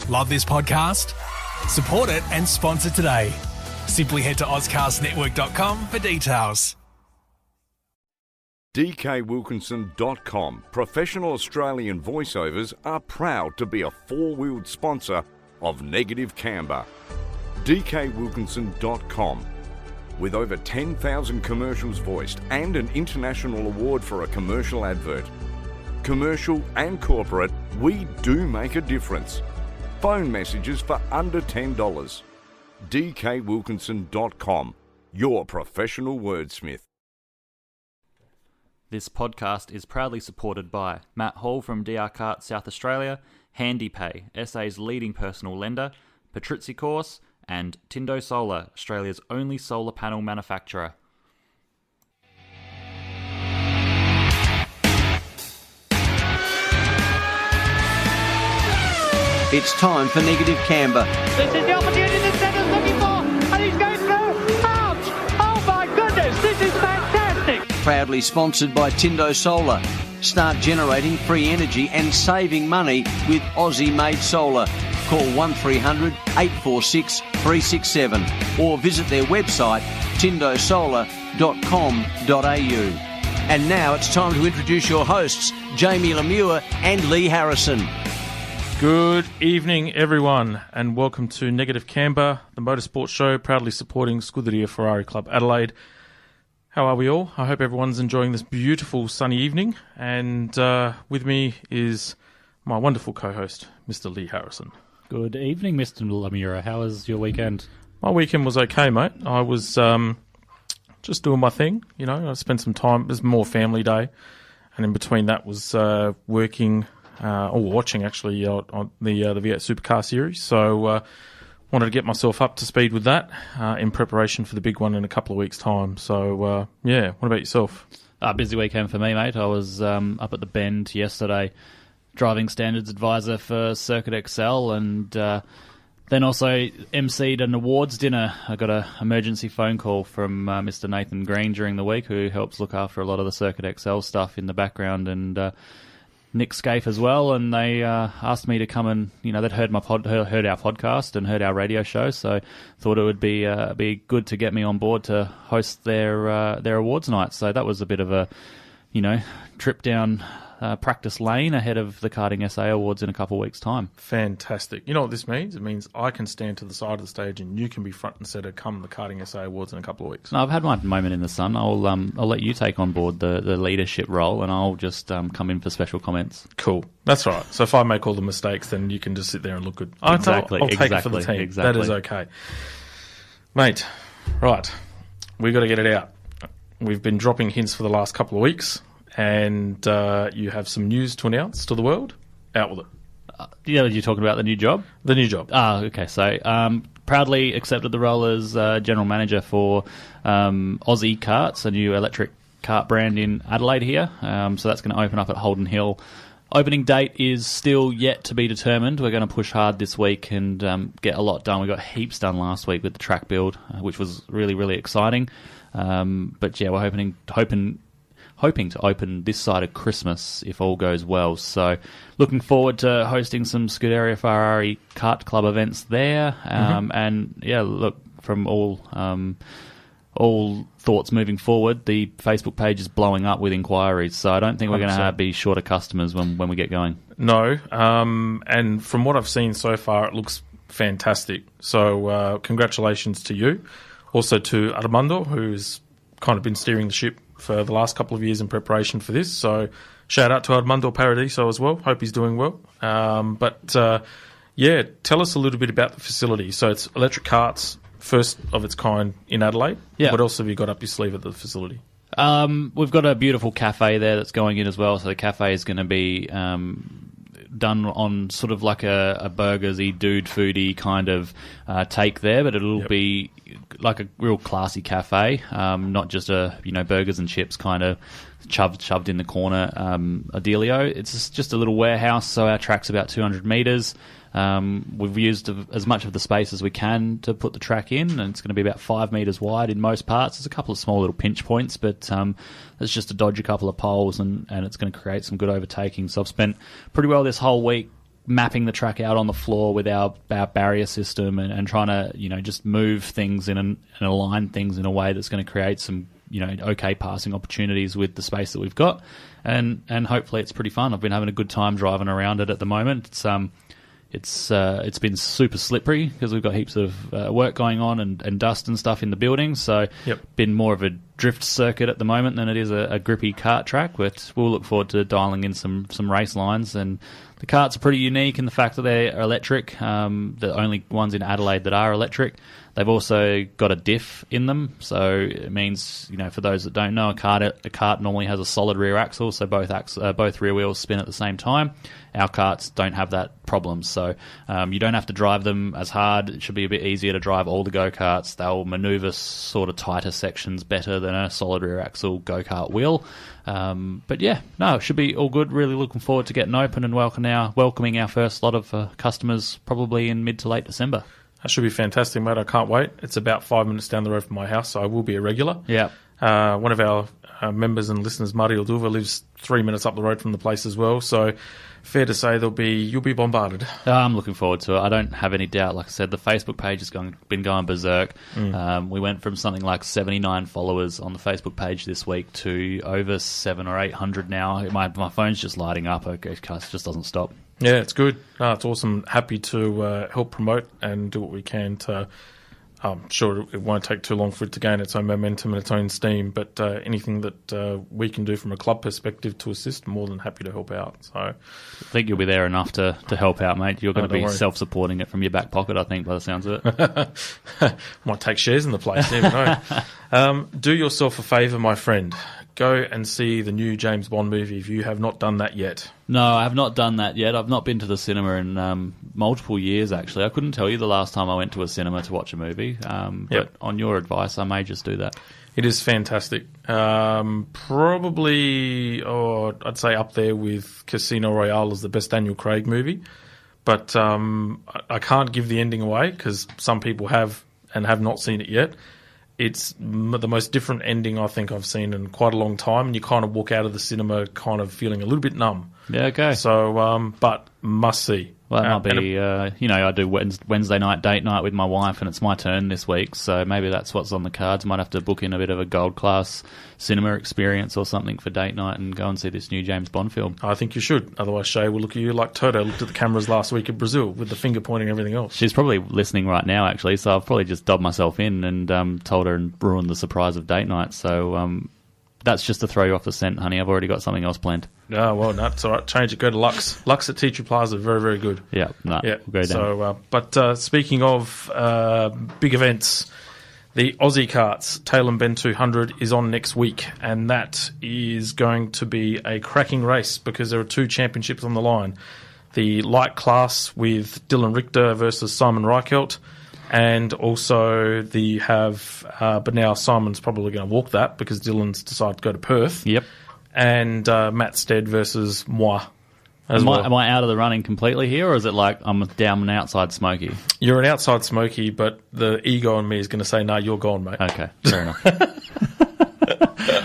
Love this podcast? Support it and sponsor today. Simply head to ozcastnetwork.com for details. DKWilkinson.com. Professional Australian voiceovers are proud to be a four-wheeled sponsor of Negative Camber. DKWilkinson.com. With over 10,000 commercials voiced and an international award for a commercial advert. Commercial and corporate, we do make a difference. Phone messages for under $10. DKWilkinson.com. Your professional wordsmith. This podcast is proudly supported by Matt Hall from Superkart South Australia, HandyPay, SA's leading personal lender, Patrizzi Course, and Tindo Solar, Australia's only solar panel manufacturer. It's time for Negative Camber. This is the opportunity that Senna's looking for, and he's going through. Ouch! Oh my goodness, this is fantastic! Proudly sponsored by Tindo Solar. Start generating free energy and saving money with Aussie-made solar. Call 1300 846 367 or visit their website tindosolar.com.au. And now it's time to introduce your hosts, Jamie Lemieux and Leigh Harrison. Good evening, everyone, and welcome to Negative Camber, the motorsport show proudly supporting Scuderia Ferrari Club Adelaide. How are we all? I hope everyone's enjoying this beautiful sunny evening, and with me is my wonderful co-host, Mr. Leigh Harrison. Good evening, Mr. Lemieux. How was your weekend? My weekend was okay, mate. I was just doing my thing, you know. I spent some time, it was more family day, and in between that was working... or watching actually on the V8 Supercar series, so wanted to get myself up to speed with that in preparation for the big one in a couple of weeks' time. So yeah, what about yourself? Busy weekend for me, mate. I was up at the Bend yesterday, driving standards advisor for Circuit Excel, and then also emceed an awards dinner. I got an emergency phone call from Mr. Nathan Green during the week, who helps look after a lot of the Circuit Excel stuff in the background, and Nick Scaife as well, and they asked me to come and, you know, they'd heard our podcast and heard our radio show, so thought it would be good to get me on board to host their awards night. So that was a bit of a, you know, trip down practice lane ahead of the Karting SA Awards in a couple of weeks' time. Fantastic. You know what this means? It means I can stand to the side of the stage and you can be front and centre come the Karting SA Awards in a couple of weeks. No, I've had my moment in the sun. I'll let you take on board the leadership role, and I'll just come in for special comments. Cool. That's right. So if I make all the mistakes, then you can just sit there and look good. Exactly. I'll take it for the team. Exactly. That is okay. Mate, right. We've got to get it out. We've been dropping hints for the last couple of weeks, and you have some news to announce to the world. Out with it. Yeah, you're talking about the new job? The new job. Okay. So, proudly accepted the role as general manager for Aussie Karts, a new electric kart brand in Adelaide here. So that's going to open up at Holden Hill. Opening date is still yet to be determined. We're going to push hard this week and get a lot done. We got heaps done last week with the track build, which was really, really exciting. But yeah, we're hoping to open this side of Christmas if all goes well. So looking forward to hosting some Scuderia Ferrari Kart Club events there. And yeah, look, from all thoughts moving forward, the Facebook page is blowing up with inquiries. So I don't think we're going to be short of customers when we get going. No. And from what I've seen so far, it looks fantastic. So congratulations to you. Also to Armando, who's kind of been steering the ship for the last couple of years in preparation for this. So shout out to Armando Paradiso as well. Hope he's doing well. Yeah, tell us a little bit about the facility. So it's electric karts, first of its kind in Adelaide. Yeah. What else have you got up your sleeve at the facility? We've got a beautiful cafe there that's going in as well. So the cafe is going to be done on sort of like a burgersy, dude foodie kind of take there, but it'll be like a real classy cafe, not just a burgers and chips kind of shoved in the corner a dealio. It's just a little warehouse, so our track's about 200 metres. We've used as much of the space as we can to put the track in, and it's going to be about 5 metres wide in most parts. There's a couple of small little pinch points, but it's just to dodge a couple of poles, and it's going to create some good overtaking. So I've spent pretty well this whole week mapping the track out on the floor with our barrier system and trying to, just move things and align things in a way that's going to create some, okay passing opportunities with the space that we've got. And hopefully it's pretty fun. I've been having a good time driving around it at the moment. It's been super slippery because we've got heaps of work going on and dust and stuff in the building. So been more of a drift circuit at the moment than it is a grippy kart track. But we'll look forward to dialing in some race lines. And the karts are pretty unique in the fact that they're electric. The only ones in Adelaide that are electric. They've also got a diff in them, so it means, for those that don't know, a kart normally has a solid rear axle, so both rear wheels spin at the same time. Our karts don't have that problem, so you don't have to drive them as hard. It should be a bit easier to drive all the go-karts. They'll manoeuvre sort of tighter sections better than a solid rear axle go-kart will. But yeah, no, it should be all good. Really looking forward to getting open and welcoming our first lot of customers probably in mid to late December. That should be fantastic, mate. I can't wait. It's about 5 minutes down the road from my house, so I will be a regular. Yeah. One of our members and listeners, Marty Alduva, lives 3 minutes up the road from the place as well. So fair to say you'll be bombarded. I'm looking forward to it. I don't have any doubt. Like I said, the Facebook page has been going berserk. We went from something like 79 followers on the Facebook page this week to over 700 or 800 now. My phone's just lighting up. It just doesn't stop. Yeah, it's good. No, it's awesome. Happy to help promote and do what we can to. I'm sure it won't take too long for it to gain its own momentum and its own steam, but anything that we can do from a club perspective to assist, more than happy to help out. So I think you'll be there enough to help out, mate. You're going to be self-supporting it from your back pocket, I think, by the sounds of it. Might take shares in the place, never know. Do yourself a favour, my friend. Go and see the new James Bond movie if you have not done that yet. No, I have not done that yet. I've not been to the cinema in multiple years, actually. I couldn't tell you the last time I went to a cinema to watch a movie, but on your advice, I may just do that. It is fantastic. Probably, I'd say up there with Casino Royale as the best Daniel Craig movie. But I can't give the ending away because some people have and have not seen it yet. It's the most different ending I think I've seen in quite a long time, and you kind of walk out of the cinema kind of feeling a little bit numb. Yeah, okay. So, but must see. Well, that might be, I do Wednesday night date night with my wife, and it's my turn this week, so maybe that's what's on the cards. Might have to book in a bit of a gold-class cinema experience or something for date night and go and see this new James Bond film. I think you should. Otherwise, Shay will look at you like Toto looked at the cameras last week in Brazil with the finger pointing and everything else. She's probably listening right now, actually, so I've probably just dobbed myself in and told her and ruined the surprise of date night, so that's just to throw you off the scent, honey. I've already got something else planned. Oh, well, no, it's all right. Change it. Go to Lux. Lux at Tea Tree Plaza, very, very good. Yeah, no, yeah. We'll go down. So, speaking of big events, the Aussie Karts Tailem Bend 200 is on next week, and that is going to be a cracking race because there are two championships on the line. The light class with Dylan Richter versus Simon Reichelt, and also but now Simon's probably going to walk that because Dylan's decided to go to Perth. Yep. And Matt Stead versus moi. Am I out of the running completely here, or is it like I'm down an outside smoky? You're an outside smoky, but the ego in me is going to say, no, you're gone, mate. Okay, fair enough.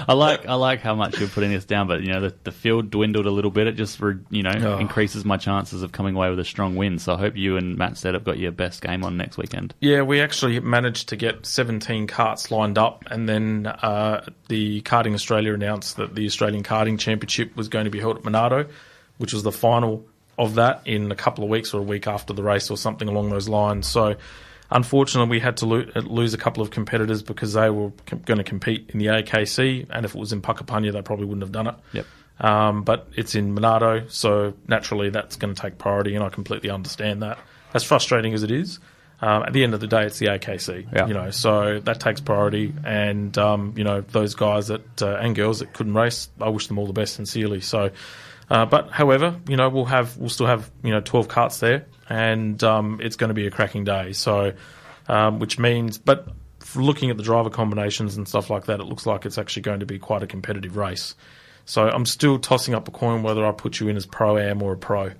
I like how much you're putting this down, but the field dwindled a little bit. It just increases my chances of coming away with a strong win. So I hope you and Matt Stead have got your best game on next weekend. Yeah, we actually managed to get 17 karts lined up, and then the Karting Australia announced that the Australian Karting Championship was going to be held at Monardo, which was the final of that in a couple of weeks or a week after the race or something along those lines. So unfortunately, we had to lose a couple of competitors because they were going to compete in the AKC, and if it was in Puckapunya, they probably wouldn't have done it. Yep. But it's in Monardo, so naturally that's going to take priority, and I completely understand that. As frustrating as it is, at the end of the day, it's the AKC, so that takes priority, and those guys that and girls that couldn't race, I wish them all the best sincerely. So. But however, we'll still have 12 karts there, and it's going to be a cracking day. So, which means, but looking at the driver combinations and stuff like that, it looks like it's actually going to be quite a competitive race. So I'm still tossing up a coin whether I put you in as Pro-Am or a Pro.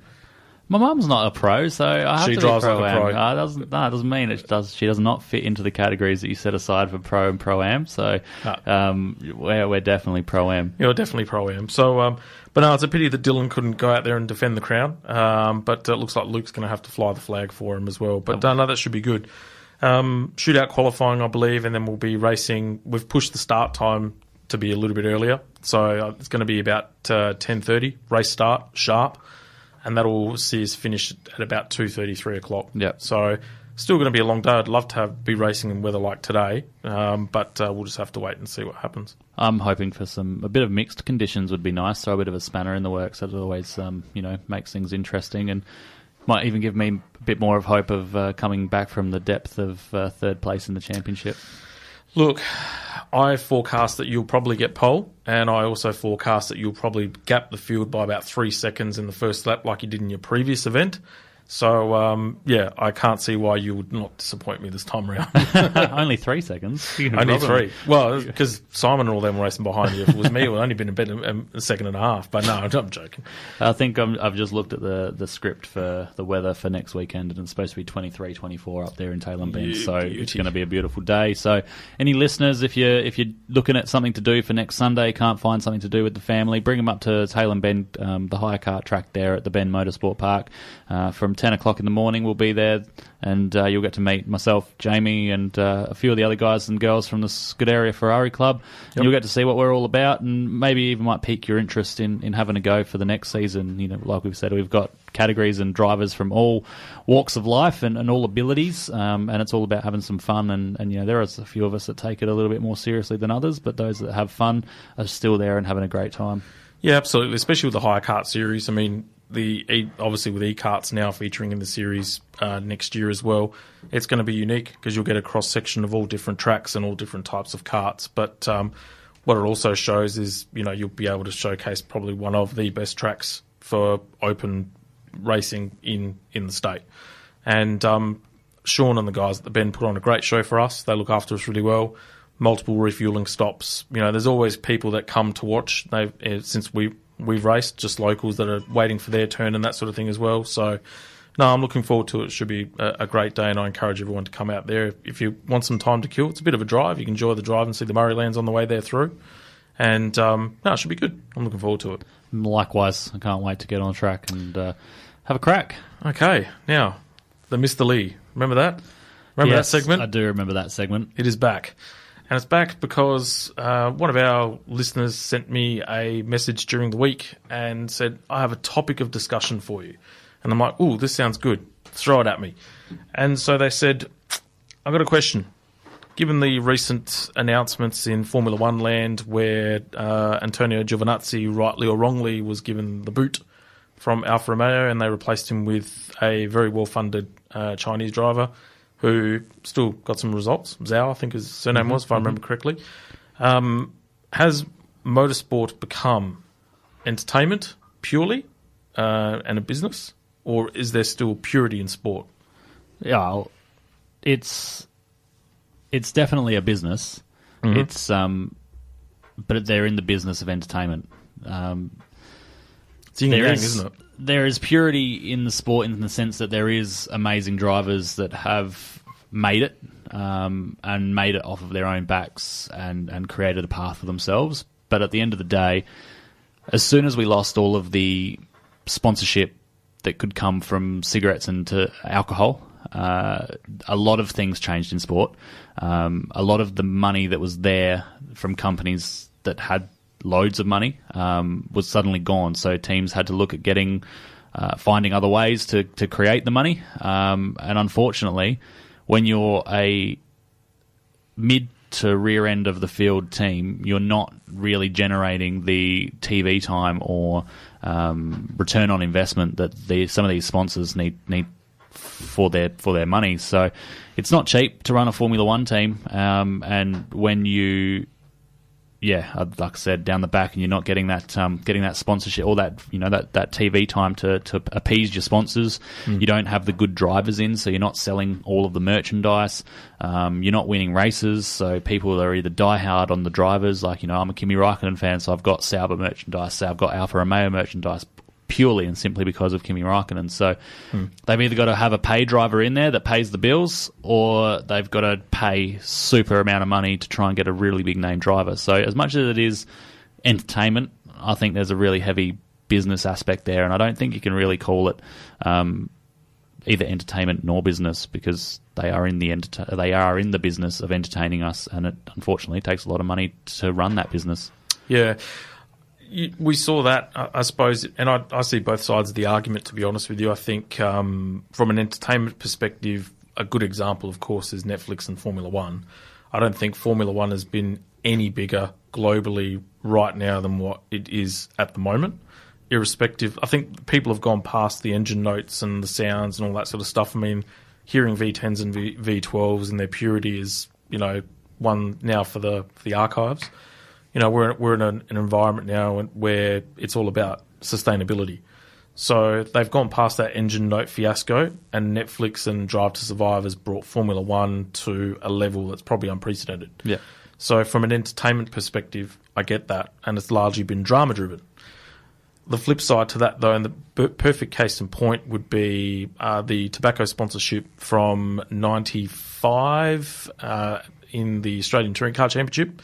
My mum's not a pro, so I have She to drives be like a pro-am. pro. It doesn't mean it does. She does not fit into the categories that you set aside for pro and pro-am. So we're definitely pro-am. You're definitely pro-am. So, but no, it's a pity that Dylan couldn't go out there and defend the crown. But it looks like Luke's going to have to fly the flag for him as well. But no, that should be good. Shootout qualifying, I believe, and then we'll be racing. We've pushed the start time to be a little bit earlier, so it's going to be about 10:30 race start sharp, and that'll see us finish at about 2:30, 3 o'clock. Yeah. So still going to be a long day. I'd love to be racing in weather like today, but we'll just have to wait and see what happens. I'm hoping for a bit of mixed conditions would be nice. Throw a bit of a spanner in the works. That always makes things interesting and might even give me a bit more of hope of coming back from the depth of third place in the championship. Look, I forecast that you'll probably get pole, and I also forecast that you'll probably gap the field by about 3 seconds in the first lap like you did in your previous event. So, I can't see why you would not disappoint me this time around. Only 3 seconds. Only 3. Well, because Simon and all them were racing behind you. If it was me, it would only been a second and a half. But no, I'm joking. I think I've just looked at the script for the weather for next weekend, and it's supposed to be 23, 24 up there in Tailem Bend. So it's going to be a beautiful day. So any listeners, if you're looking at something to do for next Sunday, can't find something to do with the family, bring them up to Tailem Bend, the hire kart track there at the Bend Motorsport Park. From 10 o'clock in the morning we'll be there, and you'll get to meet myself, Jamie, and a few of the other guys and girls from the Scuderia Ferrari Club. Yep. And you'll get to see what we're all about, and maybe even might pique your interest in having a go for the next season. Like we've said, we've got categories and drivers from all walks of life and all abilities, and it's all about having some fun. And there are a few of us that take it a little bit more seriously than others, but those that have fun are still there and having a great time. Yeah, absolutely, especially with the hire kart series. I mean, obviously with e-karts now featuring in the series next year as well, it's going to be unique because you'll get a cross-section of all different tracks and all different types of karts. But what it also shows is, you'll be able to showcase probably one of the best tracks for open racing in the state. And Sean and the guys at the Bend put on a great show for us. They look after us really well. Multiple refueling stops. There's always people that come to watch. Since we've raced, just locals that are waiting for their turn and that sort of thing as well. So, no, I'm looking forward to it. It should be a great day, and I encourage everyone to come out there. If you want some time to kill, it's a bit of a drive. You can enjoy the drive and see the Murraylands on the way there through. And, it should be good. I'm looking forward to it. Likewise, I can't wait to get on track and have a crack. Okay, now, the Mr. Leigh. Remember that? Remember that segment? I do remember that segment. It is back. And it's back because one of our listeners sent me a message during the week and said, I have a topic of discussion for you. And I'm like, ooh, this sounds good. Throw it at me. And so they said, I've got a question. Given the recent announcements in Formula One land where Antonio Giovinazzi, rightly or wrongly, was given the boot from Alfa Romeo and they replaced him with a very well-funded Chinese driver who still got some results. Zhao, I think his surname was, if I remember correctly. Has motorsport become entertainment purely and a business, or is there still purity in sport? Yeah, it's definitely a business. Mm-hmm. It's but they're in the business of entertainment. It's yin and yang, isn't it? There is purity in the sport in the sense that there is amazing drivers that have made it and made it off of their own backs and created a path for themselves. But at the end of the day, as soon as we lost all of the sponsorship that could come from cigarettes and to alcohol, a lot of things changed in sport. A lot of the money that was there from companies that had loads of money was suddenly gone. So teams had to look at finding other ways to create the money. And unfortunately, when you're a mid to rear end of the field team, you're not really generating the TV time or return on investment that some of these sponsors need for their money. So it's not cheap to run a Formula One team. And when you, like I said, down the back, and you're not getting that sponsorship or that TV time to appease your sponsors. You don't have the good drivers in, so you're not selling all of the merchandise. You're not winning races, so people are either die hard on the drivers. Like, I'm a Kimi Räikkönen fan, so I've got Sauber merchandise, so I've got Alfa Romeo merchandise. purely and simply because of Kimi Räikkönen. So they've either got to have a pay driver in there that pays the bills, or they've got to pay super amount of money to try and get a really big name driver. So as much as it is entertainment, I think there's a really heavy business aspect there, and I don't think you can really call it either entertainment nor business, because they are in the business of entertaining us, and it unfortunately takes a lot of money to run that business. Yeah. We saw that, I suppose, and I see both sides of the argument, to be honest with you. I think from an entertainment perspective, a good example, of course, is Netflix and Formula One. I don't think Formula One has been any bigger globally right now than what it is at the moment. Irrespective, I think people have gone past the engine notes and the sounds and all that sort of stuff. I mean, hearing V10s and V12s and their purity is, one now for the archives. We're in an environment now where it's all about sustainability. So they've gone past that engine note fiasco, and Netflix and Drive to Survive has brought Formula One to a level that's probably unprecedented. Yeah. So from an entertainment perspective, I get that, and it's largely been drama-driven. The flip side to that, though, and the perfect case in point would be the tobacco sponsorship from 95 in the Australian Touring Car Championship,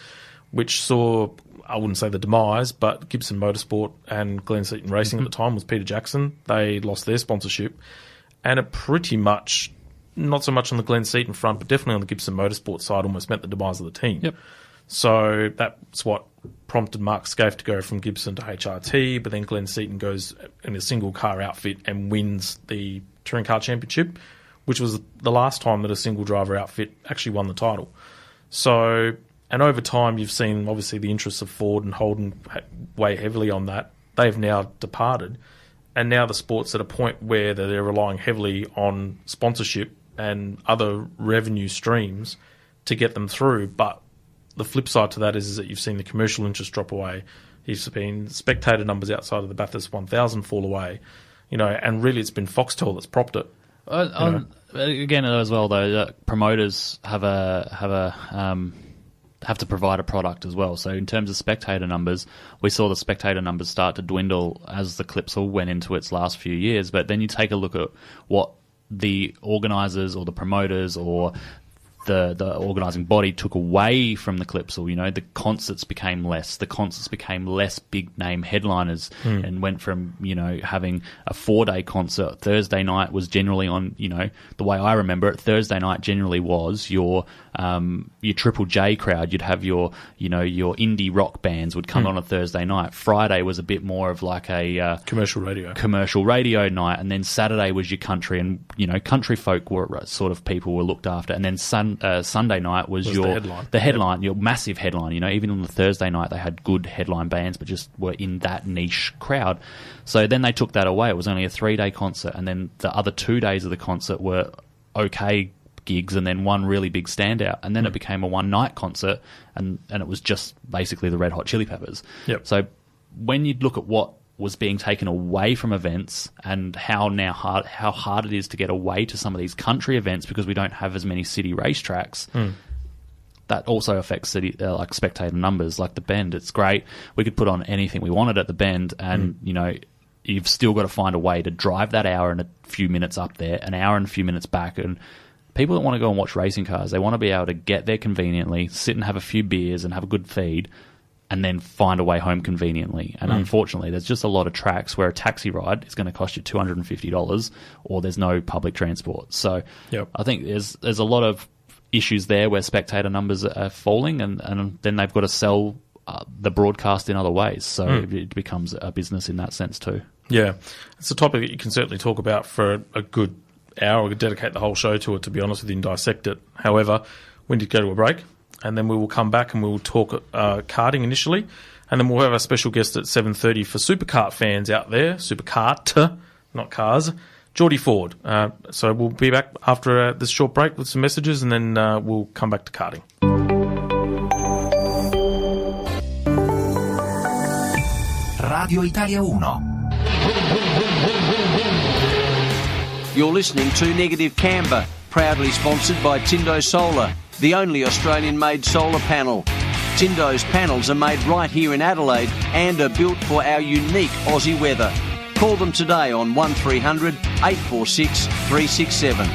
which saw, I wouldn't say the demise, but Gibson Motorsport and Glen Seton Racing at the time was Peter Jackson. They lost their sponsorship, and it pretty much, not so much on the Glen Seton front, but definitely on the Gibson Motorsport side, almost meant the demise of the team. Yep. So that's what prompted Mark Scaife to go from Gibson to HRT, but then Glen Seton goes in a single car outfit and wins the Touring Car Championship, which was the last time that a single driver outfit actually won the title. So, and over time you've seen obviously the interests of Ford and Holden weigh heavily on that. They've now departed, and now the sport's at a point where they're relying heavily on sponsorship and other revenue streams to get them through, but the flip side to that is that you've seen the commercial interest drop away. You've seen spectator numbers outside of the Bathurst 1000 fall away, and really it's been Foxtel that's propped it. Again, as well though, promoters have to provide a product as well. So in terms of spectator numbers, we saw the spectator numbers start to dwindle as the Clipsal went into its last few years. But then you take a look at what the organisers or the promoters or the organising body took away from the Clipsal. The concerts became less. The concerts became less big-name headliners and went from, having a 4-day concert. Thursday night was generally on, the way I remember it, Thursday night generally was your Triple J crowd. You'd have your indie rock bands would come on a Thursday night. Friday was a bit more of like a commercial radio night, and then Saturday was your country, and country folk were sort of people were looked after, and then Sunday night was your headline, your massive headline. Even on the Thursday night they had good headline bands, but just were in that niche crowd. So then they took that away. It was only a 3-day concert, and then the other 2 days of the concert were okay gigs, and then one really big standout, and then it became a one-night concert, and it was just basically the Red Hot Chili Peppers. Yep. So when you look at what was being taken away from events and how hard it is to get away to some of these country events because we don't have as many city racetracks, that also affects city like spectator numbers. Like the Bend, it's great. We could put on anything we wanted at the Bend, and you've still got to find a way to drive that hour and a few minutes up there, an hour and a few minutes back. And people that want to go and watch racing cars, they want to be able to get there conveniently, sit and have a few beers and have a good feed, and then find a way home conveniently. And unfortunately, there's just a lot of tracks where a taxi ride is going to cost you $250 or there's no public transport. So I think there's a lot of issues there where spectator numbers are falling, and then they've got to sell the broadcast in other ways. So it becomes a business in that sense too. Yeah. It's a topic that you can certainly talk about for a good hour. We could dedicate the whole show to it, to be honest with you, and dissect it. However, we need to go to a break, and then we will come back and we will talk karting initially, and then we'll have a special guest at 7:30 for Superkart fans out there. Superkart, not cars. Jordie Ford. So we'll be back after this short break with some messages, and then we'll come back to karting. Radio Italia 1. You're listening to Negative Camber, proudly sponsored by Tindo Solar, the only Australian-made solar panel. Tindo's panels are made right here in Adelaide and are built for our unique Aussie weather. Call them today on 1300 846 367.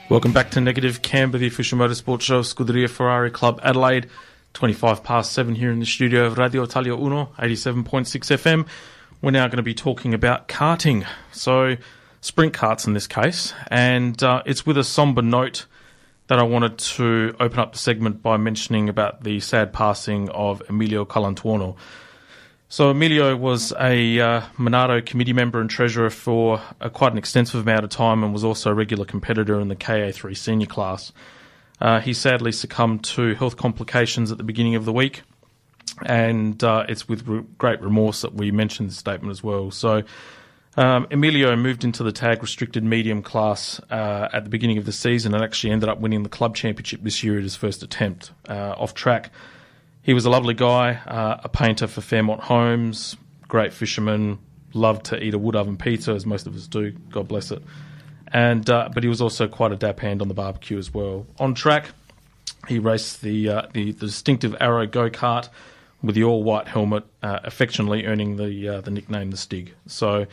Welcome back to Negative Camber, the official motorsport show of Scuderia Ferrari Club Adelaide. 7:25 here in the studio of Radio Italia Uno, 87.6 FM. We're now going to be talking about karting. So, sprint karts in this case. And it's with a sombre note that I wanted to open up the segment by mentioning about the sad passing of Emilio Colantuono. So Emilio was a Monado committee member and treasurer for quite an extensive amount of time and was also a regular competitor in the KA3 senior class. He sadly succumbed to health complications at the beginning of the week, and it's with great remorse that we mention this statement as well. So Emilio moved into the tag restricted medium class at the beginning of the season and actually ended up winning the club championship this year at his first attempt off track. He was a lovely guy, a painter for Fairmont Homes, great fisherman, loved to eat a wood oven pizza, as most of us do, God bless it. And but he was also quite a dap hand on the barbecue as well. On track, he raced the distinctive Arrow go-kart with the all-white helmet, affectionately earning the nickname The Stig. So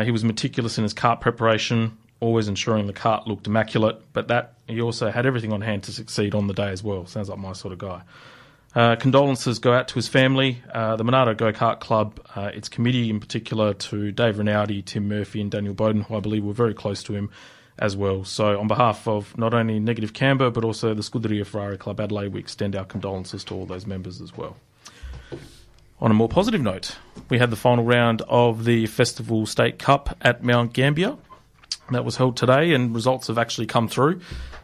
he was meticulous in his kart preparation, always ensuring the kart looked immaculate, but that he also had everything on hand to succeed on the day as well. Sounds like my sort of guy. Condolences go out to his family, the Monado Go-Kart Club, its committee in particular, to Dave Rinaldi, Tim Murphy and Daniel Bowden, who I believe were very close to him as well. So on behalf of not only Negative Camber, but also the Scuderia Ferrari Club Adelaide, we extend our condolences to all those members as well. On a more positive note, we had the final round of the Festival State Cup at Mount Gambier. That was held today, and results have actually come through.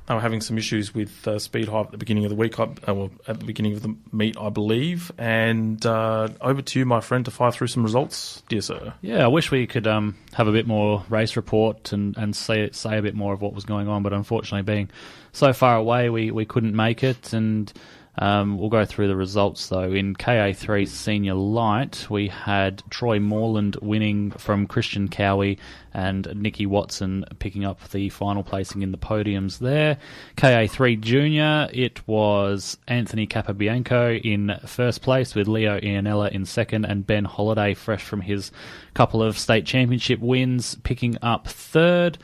They were having some issues with Speed Hive at the beginning of the week, at the beginning of the meet, I believe. And over to you, my friend, to fire through some results, dear sir. Yeah, I wish we could have a bit more race report and say a bit more of what was going on, but unfortunately, being so far away, we couldn't make it. And we'll go through the results, though. In KA3 Senior Light, we had Troy Morland winning from Christian Cowie and Nicky Watson picking up the final placing in the podiums there. KA3 Junior, it was Anthony Capobianco in first place with Leo Ianella in second and Ben Holiday, fresh from his couple of state championship wins, picking up third.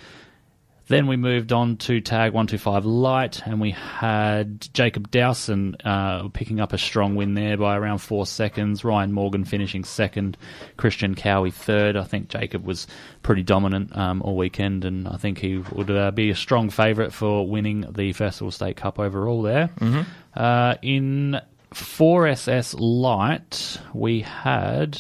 Then we moved on to Tag 125 Light, and we had Jacob Dowson picking up a strong win there by around 4 seconds. Ryan Morgan finishing second, Christian Cowie third. I think Jacob was pretty dominant all weekend, and I think he would be a strong favourite for winning the Festival State Cup overall there. Mm-hmm. In 4SS Light, we had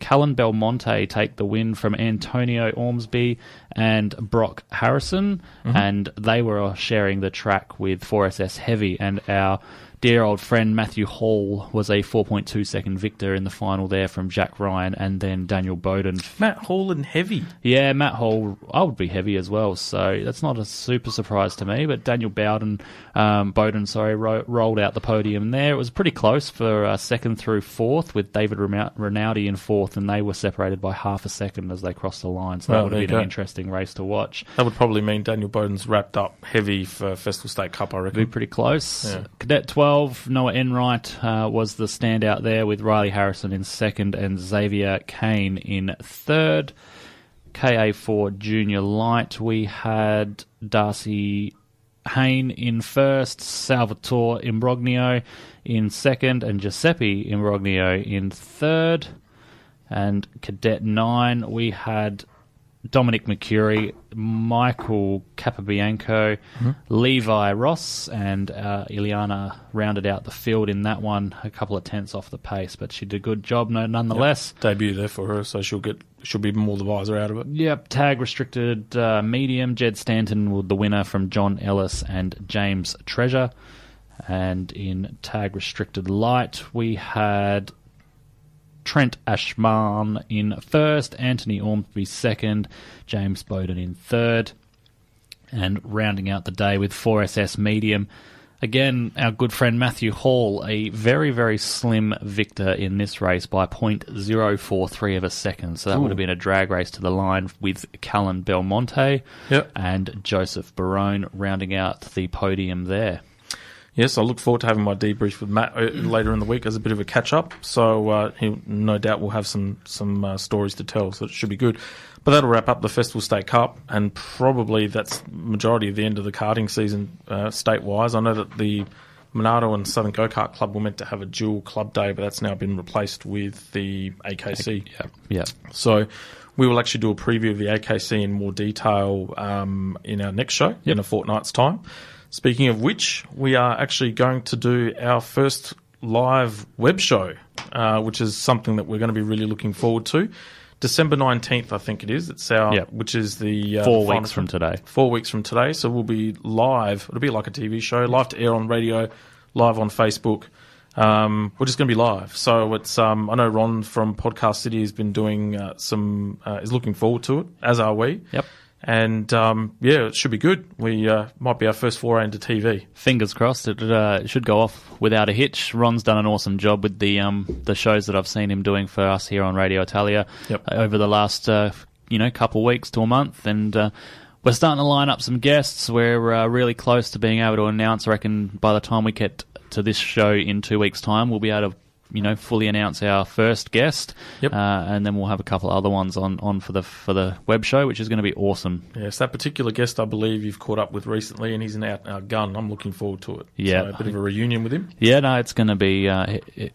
Callan Belmonte take the win from Antonio Ormsby and Brock Harrison, and they were sharing the track with 4SS Heavy, and our dear old friend Matthew Hall was a 4.2 second victor in the final there from Jack Ryan and then Daniel Bowden. Matt Hall and Heavy? Yeah, Matt Hall, I would be heavy as well, so that's not a super surprise to me, but Daniel Bowden, rolled out the podium there. It was pretty close for second through fourth, with David Rinaldi in fourth, and they were separated by half a second as they crossed the line, so that would have been an interesting race to watch. That would probably mean Daniel Bowden's wrapped up heavy for Festival State Cup, I reckon. Be pretty close. Yeah. Cadet 12, Noah Enright was the standout there, with Riley Harrison in second and Xavier Kane in third. KA4 Junior Light, we had Darcy Hain in first, Salvatore Imbrogno in second, and Giuseppe Imbrogno in third. And Cadet 9, we had Dominic Mercuri, Michael Capobianco, Levi Ross, and Ileana rounded out the field in that one, a couple of tenths off the pace, but she did a good job nonetheless. Yep. Debut there for her, so she'll be more the visor out of it. Yep, tag restricted medium, Jed Stanton with the winner from John Ellis and James Treasure. And in tag restricted light, we had Trent Ashman in first, Anthony Ormsby second, James Bowden in third. And rounding out the day with 4SS medium, again, our good friend Matthew Hall, a very, very slim victor in this race by 0.043 of a second. So that would have been a drag race to the line with Callan Belmonte and Joseph Barone rounding out the podium there. Yes, I look forward to having my debrief with Matt later in the week as a bit of a catch-up. So he no doubt will have some stories to tell, so it should be good. But that'll wrap up the Festival State Cup, and probably that's majority of the end of the karting season state-wise. I know that the Monado and Southern Go-Kart Club were meant to have a dual club day, but that's now been replaced with the AKC. Yeah. So we will actually do a preview of the AKC in more detail in our next show in a fortnight's time. Speaking of which, we are actually going to do our first live web show, which is something that we're going to be really looking forward to. December 19th, I think it is. It's our, which is the 4 weeks from today. 4 weeks from today. So we'll be live. It'll be like a TV show, live to air on radio, live on Facebook. We're just going to be live. So it's, I know Ron from Podcast City has been doing is looking forward to it, as are we. Yep. And, it should be good. We might be our first foray into TV. Fingers crossed. It should go off without a hitch. Ron's done an awesome job with the shows that I've seen him doing for us here on Radio Italia over the last couple weeks to a month. And we're starting to line up some guests. We're really close to being able to announce. I reckon by the time we get to this show in 2 weeks' time, we'll be able to fully announce our first guest, and then we'll have a couple other ones on for the web show, which is going to be awesome. Yes, that particular guest I believe you've caught up with recently, and he's an out gun. I'm looking forward to it. Yeah, so a bit of a reunion with him. Yeah, no, it's going to be.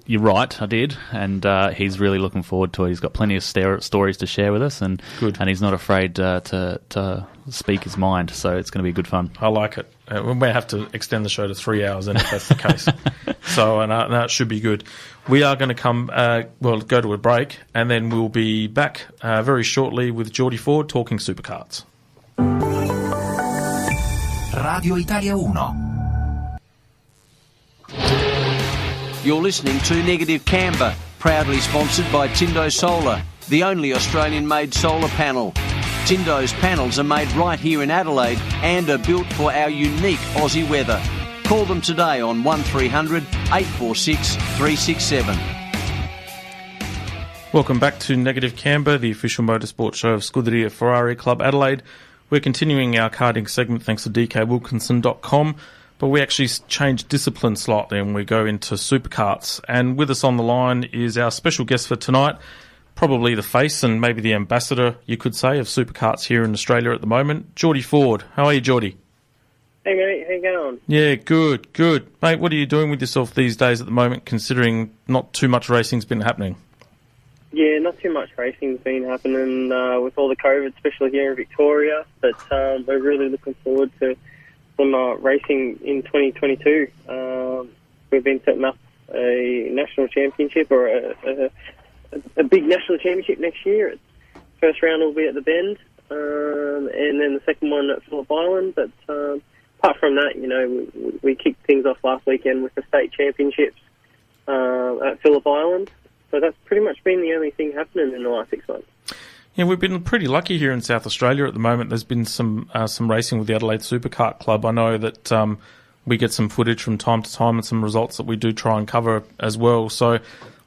You're right, I did, and he's really looking forward to it. He's got plenty of stories to share with us, and he's not afraid to speak his mind. So it's going to be good fun. I like it. We may have to extend the show to 3 hours, then, if that's the case. So, it should be good. We are going to go to a break, and then we'll be back very shortly with Jordie Ford talking Superkarts. Radio Italia 1. You're listening to Negative Camber, proudly sponsored by Tindo Solar, the only Australian-made solar panel. Tindo's panels are made right here in Adelaide and are built for our unique Aussie weather. Call them today on 1300 846 367. Welcome back to Negative Camber, the official motorsport show of Scuderia Ferrari Club Adelaide. We're continuing our karting segment thanks to dkwilkinson.com, but we actually changed discipline slightly and we go into superkarts. And with us on the line is our special guest for tonight, probably the face and maybe the ambassador, you could say, of superkarts here in Australia at the moment, Jordie Ford. How are you, Jordie? Hey, mate. How you going? Yeah, good. Mate, what are you doing with yourself these days at the moment, considering not too much racing's been happening? Yeah, not too much racing's been happening with all the COVID, especially here in Victoria. But we're really looking forward to some racing in 2022. We've been setting up a national championship or a big national championship next year. First round will be at the Bend, and then the second one at Phillip Island. But apart from that, we kicked things off last weekend with the state championships at Phillip Island. So that's pretty much been the only thing happening in the last 6 months. Yeah, we've been pretty lucky here in South Australia at the moment. There's been some racing with the Adelaide Superkart Club. I know that we get some footage from time to time and some results that we do try and cover as well. So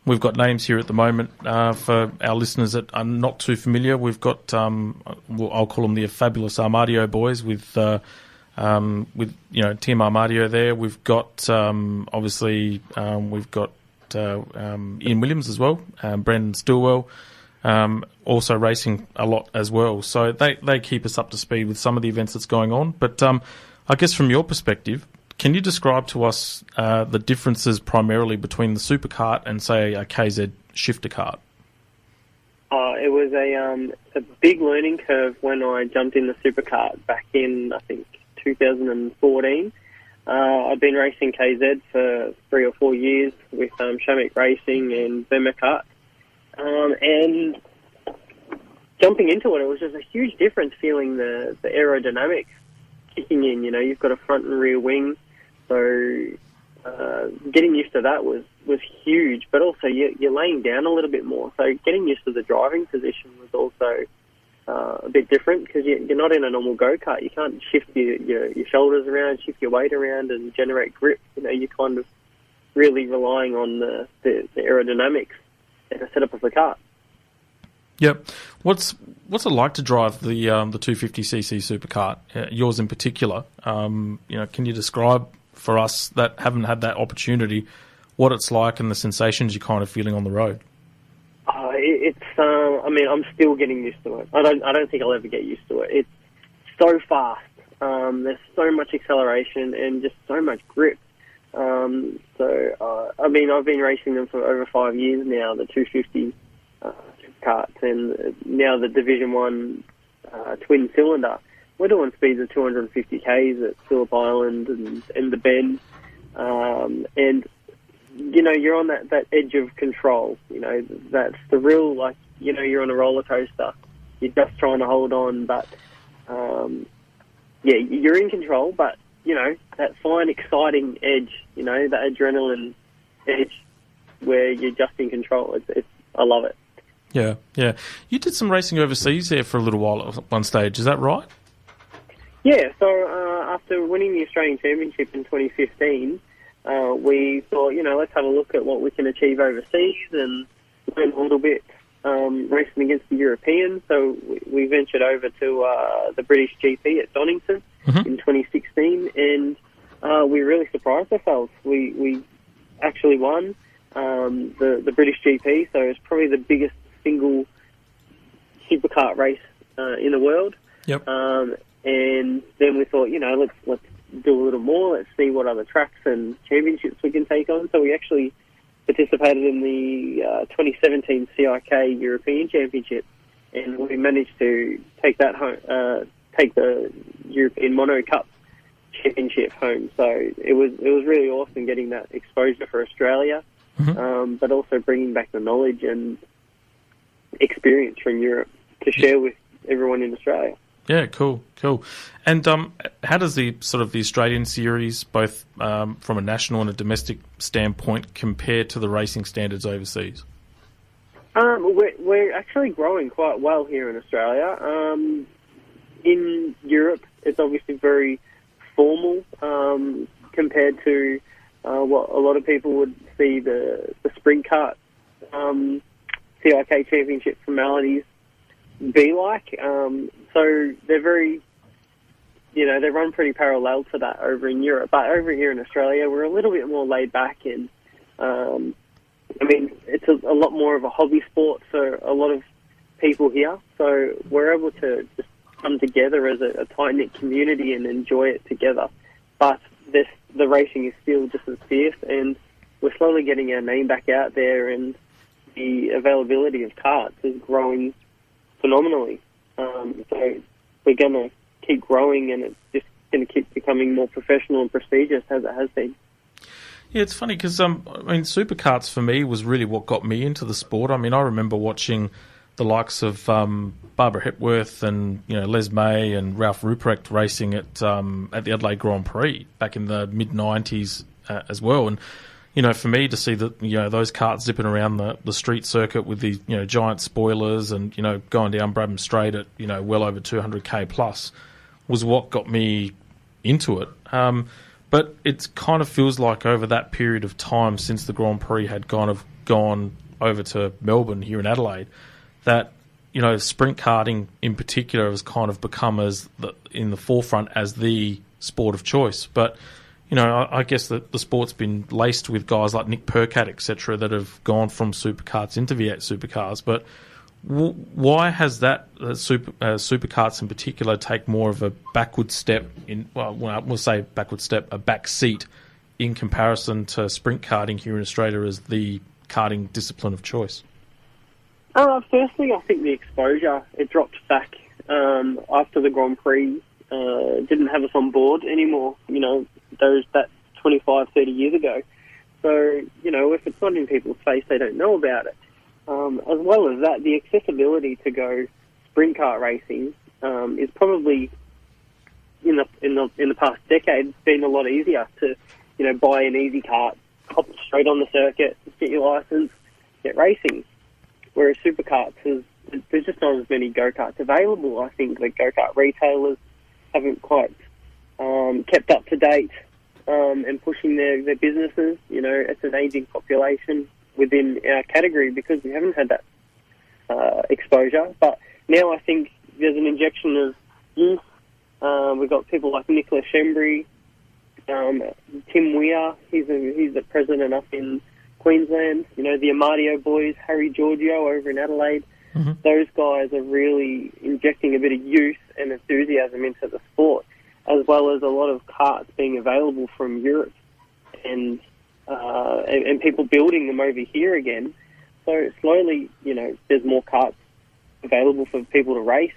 we've got names here at the moment for our listeners that are not too familiar. We've got, I'll call them the fabulous Armadio boys with Team Armadio there. We've got, we've got Ian Williams as well, Brendan Stillwell, also racing a lot as well. So they keep us up to speed with some of the events that's going on. But I guess from your perspective, can you describe to us the differences primarily between the Superkart and, say, a KZ shifter kart? It was a big learning curve when I jumped in the Superkart back in, I think, 2014. I've been racing KZ for 3 or 4 years with Shamek Racing and Superkart. And jumping into it, it was just a huge difference feeling the aerodynamics kicking in. You've got a front and rear wing, so getting used to that was huge. But also you're laying down a little bit more, so getting used to the driving position was also a bit different because you're not in a normal go-kart. You can't shift your shoulders around, shift your weight around and generate grip. You're kind of really relying on the aerodynamics and the setup of the kart. Yep. What's it like to drive the 250cc Superkart, yours in particular? Can you describe for us that haven't had that opportunity, what it's like and the sensations you're kind of feeling on the road. I'm still getting used to it. I don't think I'll ever get used to it. It's so fast. There's so much acceleration and just so much grip. I've been racing them for over 5 years now, the 250 Superkarts, and now the Division 1 twin cylinder. We're doing speeds of 250 k's at Phillip Island and the Bend, and you're on that edge of control. That's the real, you're on a roller coaster. You're just trying to hold on, but you're in control. But that fine, exciting edge. That adrenaline edge where you're just in control. I love it. Yeah. You did some racing overseas there for a little while at one stage. Is that right? Yeah. So after winning the Australian Championship in 2015. We thought, let's have a look at what we can achieve overseas and learn a little bit racing against the Europeans. So we ventured over to the British GP at Donington in 2016, and we really surprised ourselves. We actually won the British GP, so it's probably the biggest single superkart race in the world. Yep. And then we thought, let's do a little more. Let's see what other tracks and championships we can take on. So we actually participated in the 2017 CIK European Championship, and we managed to take that home, take the European Mono Cup Championship home. So it was really awesome getting that exposure for Australia, but also bringing back the knowledge and experience from Europe to share with everyone in Australia. Yeah, cool. And how does the Australian series, both from a national and a domestic standpoint, compare to the racing standards overseas? We're actually growing quite well here in Australia. In Europe, it's obviously very formal compared to what a lot of people would see the sprint kart CIK Championship formalities be like. So they're very, they run pretty parallel to that over in Europe. But over here in Australia, we're a little bit more laid back, and it's a lot more of a hobby sport for a lot of people here. So we're able to just come together as a tight-knit community and enjoy it together. But the racing is still just as fierce, and we're slowly getting our name back out there, and the availability of karts is growing phenomenally. So we're going to keep growing, and it's just going to keep becoming more professional and prestigious as it has been. Yeah, it's funny because, Superkarts for me was really what got me into the sport. I remember watching the likes of Barbara Hepworth and Les May and Ralph Ruprecht racing at the Adelaide Grand Prix back in the mid-90s as well. And for me to see that, those karts zipping around the street circuit with these, giant spoilers and, going down Brabham Straight at, well over 200k plus was what got me into it. But it kind of feels like over that period of time since the Grand Prix had kind of gone over to Melbourne here in Adelaide, that, sprint karting in particular has kind of become in the forefront as the sport of choice. But I guess that the sport's been laced with guys like Nick Percat, etc., that have gone from superkarts into V8 supercars. But why has that superkarts in particular take more of a backward step a back seat in comparison to sprint karting here in Australia as the karting discipline of choice? Firstly, I think the exposure, it dropped back after the Grand Prix. Didn't have us on board anymore, that 25, 30 years ago. So, if it's not in people's face, they don't know about it. As well as that, the accessibility to go sprint kart racing is probably, in the past decade, been a lot easier to, buy an easy kart, hop straight on the circuit, get your license, get racing. Whereas superkarts, there's just not as many go-karts available. I think the go-kart retailers haven't quite kept up to date and pushing their businesses. It's an aging population within our category because we haven't had that exposure. But now I think there's an injection of youth. We've got people like Nicolas Schembri Tim Weir, he's the president up in Queensland. You know, the Amadio boys, Harry Giorgio over in Adelaide. Mm-hmm. Those guys are really injecting a bit of youth and enthusiasm into the sport, as well as a lot of karts being available from Europe and people building them over here again. So slowly, you know, there's more karts available for people to race.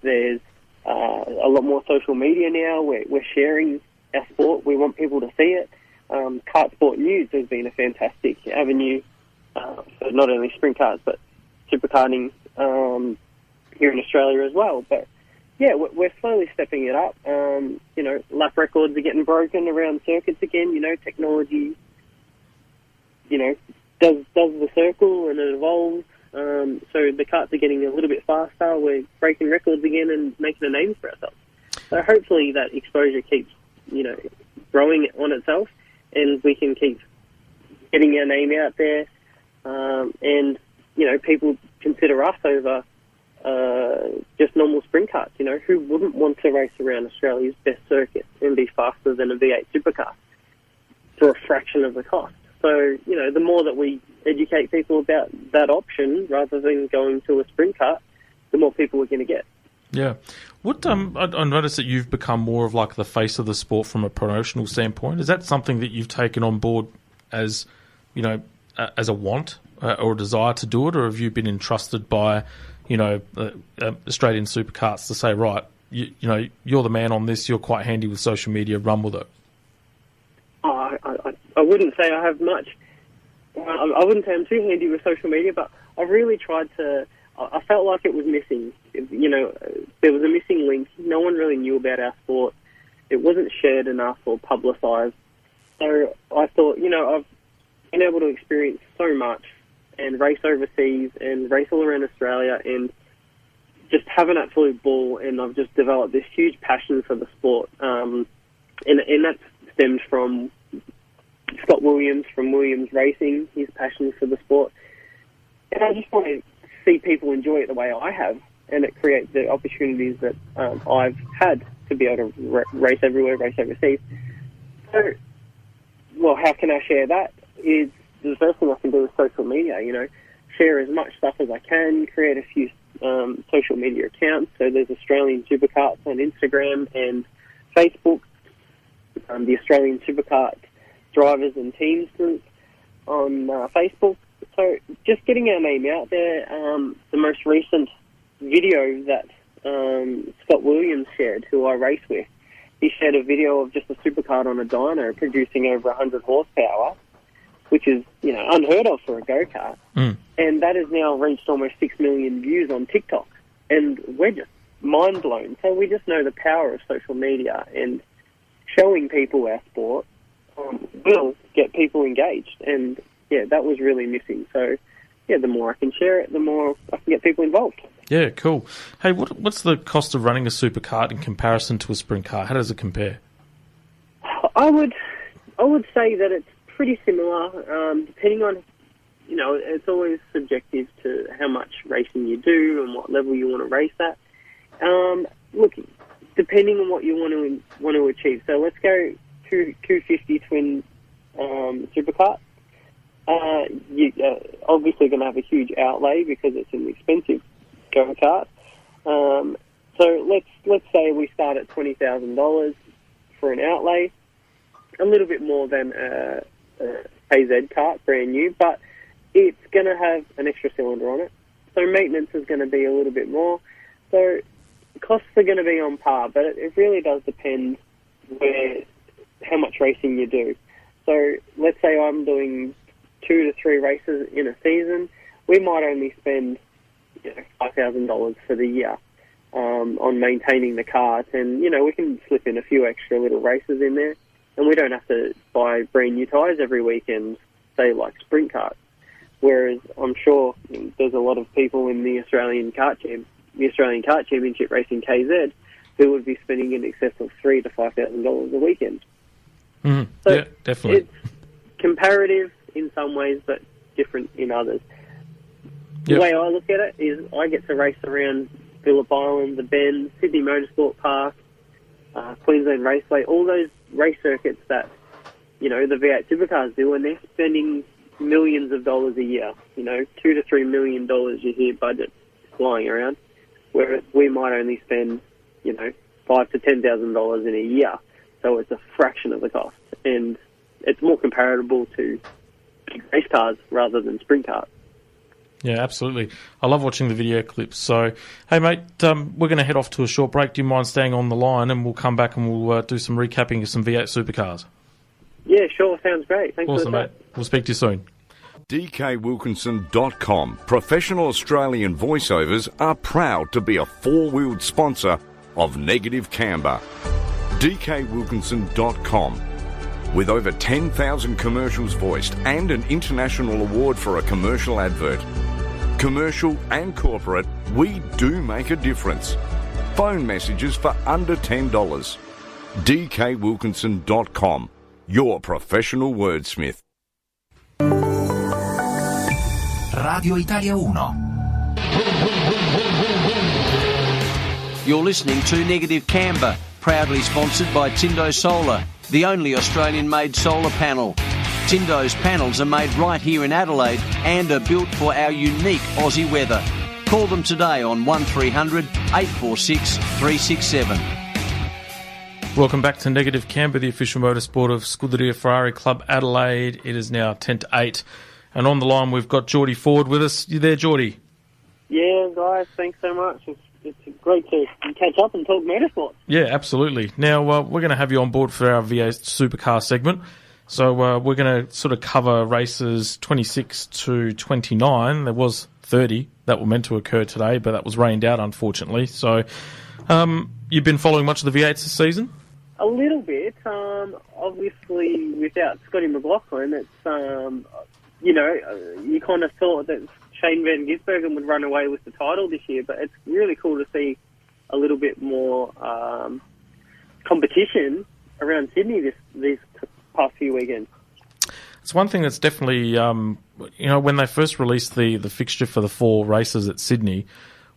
There's a lot more social media now. We're sharing our sport. We want people to see it. Kart Sport News has been a fantastic avenue for not only sprint karts but superkarting here in Australia as well. But yeah, we're slowly stepping it up. You know, lap records are getting broken around circuits again. You know, technology, you know, does the circle and it evolves. So the karts are getting a little bit faster. We're breaking records again and making a name for ourselves. So hopefully that exposure keeps, you know, growing on itself, and we can keep getting our name out there. And you know, people consider us over just normal sprint karts. You know, who wouldn't want to race around Australia's best circuit and be faster than a V8 supercar for a fraction of the cost? So, you know, the more that we educate people about that option rather than going to a sprint kart, the more people we're going to get. Yeah. What I noticed that you've become more of like the face of the sport from a promotional standpoint. Is that something that you've taken on board as, you know, as a want or a desire to do it, or have you been entrusted by, you know, Australian Superkarts to say, right, you know, you're the man on this, you're quite handy with social media, run with it? I wouldn't say I have much. I wouldn't say I'm too handy with social media, but I've really tried to. I felt like it was missing. You know, there was a missing link. No one really knew about our sport. It wasn't shared enough or publicised. So I thought, you know, I've been able to experience so much and race overseas and race all around Australia and just have an absolute ball. And I've just developed this huge passion for the sport. And that stemmed from Scott Williams from Williams Racing, his passion for the sport. And I just want to see people enjoy it the way I have, and it creates the opportunities that I've had to be able to race everywhere, race overseas. So, well, how can I share that? Is the first thing I can do is social media, you know, share as much stuff as I can, create a few social media accounts. So there's Australian Superkarts on Instagram and Facebook, the Australian Superkart Drivers and Teams group on Facebook. So just getting our name out there. The most recent video that Scott Williams shared, who I race with, he shared a video of just a superkart on a dyno producing over 100 horsepower, which is, you know, unheard of for a go-kart. And that has now reached almost 6 million views on TikTok. And we're just mind blown. So we just know the power of social media, and showing people our sport will get people engaged. And yeah, that was really missing. So yeah, the more I can share it, the more I can get people involved. Yeah, cool. Hey, what's the cost of running a superkart in comparison to a sprint car? How does it compare? I would say that it's pretty similar, depending on, you know, it's always subjective to how much racing you do and what level you want to race at. Look, depending on what you want to achieve. So let's go 250 twin superkart. You're obviously going to have a huge outlay because it's an expensive go-kart. So let's say we start at $20,000 for an outlay, a little bit more than a KZ kart, brand new, but it's going to have an extra cylinder on it. So maintenance is going to be a little bit more. So costs are going to be on par, but it really does depend how much racing you do. So let's say I'm doing 2 to 3 races in a season. We might only spend, you know, $5,000 for the year on maintaining the cart, and you know, we can slip in a few extra little races in there, and we don't have to buy brand new tyres every weekend, say like sprint karts. Whereas I'm sure there's a lot of people in the Australian Kart Championship racing KZ who would be spending in excess of $3,000 to $5,000 a weekend. Mm-hmm. So yeah, definitely. It's comparative in some ways, but different in others. Yep. The way I look at it is I get to race around Phillip Island, the Bend, Sydney Motorsport Park, Queensland Raceway, all those race circuits that, the V8 Supercars do, and they're spending millions of dollars a year, $2 to $3 million you hear budget flying around, whereas we might only spend, $5,000 to $10,000 in a year. So it's a fraction of the cost, and it's more comparable to big race cars rather than sprint cars. Yeah, absolutely. I love watching the video clips. So, hey, mate, we're going to head off to a short break. Do you mind staying on the line, and we'll come back and we'll do some recapping of some V8 Supercars? Yeah, sure. Sounds great. Thanks awesome, for the mate. We'll speak to you soon. DKWilkinson.com. Professional Australian voiceovers are proud to be a four-wheeled sponsor of Negative Camber. DKWilkinson.com. With over 10,000 commercials voiced and an international award for a commercial advert. Commercial and corporate, we do make a difference. Phone messages for under $10. DKWilkinson.com. Your professional wordsmith. Radio Italia 1. You're listening to Negative Camber, proudly sponsored by Tindo Solar, the only Australian-made solar panel. Tindo's panels are made right here in Adelaide and are built for our unique Aussie weather. Call them today on 1300 846 367. Welcome back to Negative Camber, the official motorsport of Scuderia Ferrari Club Adelaide. It is now 10 to 8. And on the line, we've got Jordie Ford with us. You there, Jordie? Yeah, guys, thanks so much. It's great to catch up and talk motorsport. Yeah, absolutely. Now, we're going to have you on board for our V8 Supercar segment. So we're going to sort of cover races 26 to 29. There was 30 that were meant to occur today, but that was rained out, unfortunately. So you've been following much of the V8s this season? A little bit. Obviously, without Scotty McLaughlin, it's, you kind of thought that Shane Van Gisbergen would run away with the title this year, but it's really cool to see a little bit more competition around Sydney these past few weekends. It's one thing that's definitely, when they first released the fixture for the 4 races at Sydney,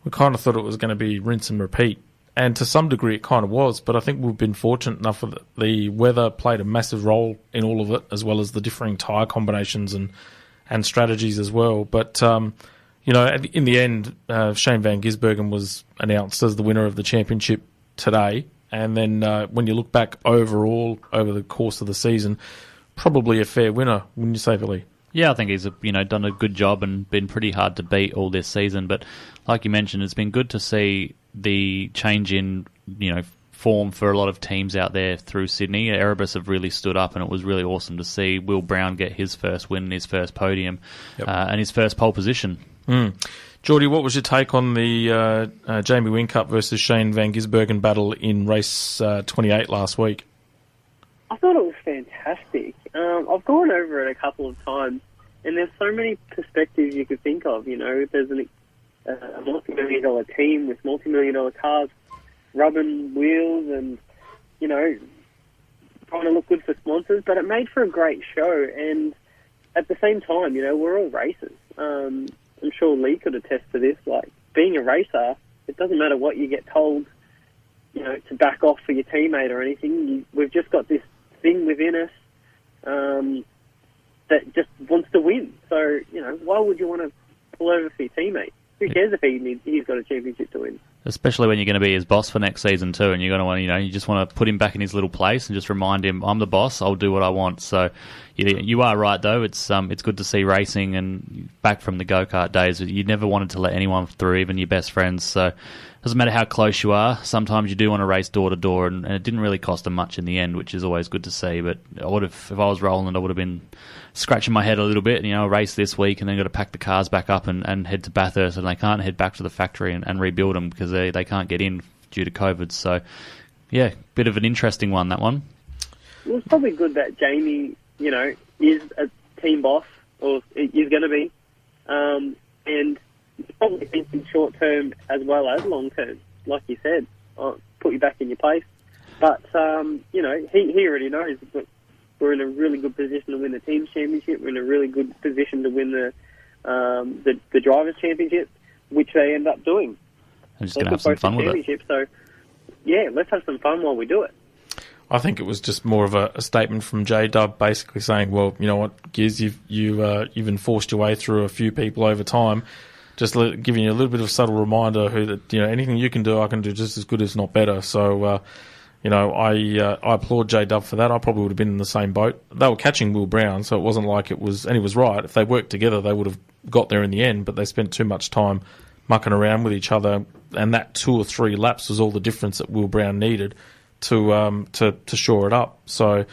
we kind of thought it was going to be rinse and repeat. And to some degree it kind of was, but I think we've been fortunate enough that the weather played a massive role in all of it, as well as the differing tyre combinations and strategies as well. But, in the end, Shane Van Gisbergen was announced as the winner of the championship today. And then when you look back overall over the course of the season, probably a fair winner, wouldn't you say, Billy? Yeah, I think he's done a good job and been pretty hard to beat all this season. But like you mentioned, it's been good to see the change in form for a lot of teams out there through Sydney. Erebus have really stood up, and it was really awesome to see Will Brown get his first win, his first podium, and his first pole position. Jordie, what was your take on the Jamie Whincup versus Shane Van Gisbergen battle in race 28 last week? I thought it was fantastic. I've gone over it a couple of times, and there's so many perspectives you could think of. There's a multi-million-dollar team with multi-million-dollar cars, rubbing wheels and, trying to look good for sponsors, but it made for a great show. And at the same time, we're all racers. I'm sure Leigh could attest to this. Like, being a racer, it doesn't matter what you get told, to back off for your teammate or anything. We've just got this thing within us that just wants to win. So, why would you want to pull over for your teammate? Who cares if he's got a championship to win? Especially when you're going to be his boss for next season too, and you're going to want you just want to put him back in his little place and just remind him, I'm the boss, I'll do what I want. So you are right though. It's good to see racing and back from the go-kart days. You never wanted to let anyone through, even your best friends. So it doesn't matter how close you are. Sometimes you do want to race door to door, and it didn't really cost them much in the end, which is always good to see. But if I was Roland, I would have been scratching my head a little bit. Race this week and then got to pack the cars back up and head to Bathurst, and they can't head back to the factory and rebuild them because they can't get in due to COVID. So, yeah, bit of an interesting one, that one. Well, it's probably good that Jamie, is a team boss, or is going to be, and he's probably thinking short-term as well as long-term. Like you said, put you back in your place. But, he already knows that we're in a really good position to win the team's championship. We're in a really good position to win the drivers' championship, which they end up doing. I'm just going to have some fun with it. So let's have some fun while we do it. I think it was just more of a statement from J-Dub, basically saying, well, you know what, Giz, you've enforced your way through a few people over time, just giving you a little bit of a subtle reminder that, you know, anything you can do, I can do just as good, if not better. So, you know, I applaud J-Dub for that. I probably would have been in the same boat. They were catching Will Brown, so it wasn't like it was, and he was right. If they worked together, they would have got there in the end, but they spent too much time mucking around with each other, and that 2 or 3 laps was all the difference that Will Brown needed to shore it up. So,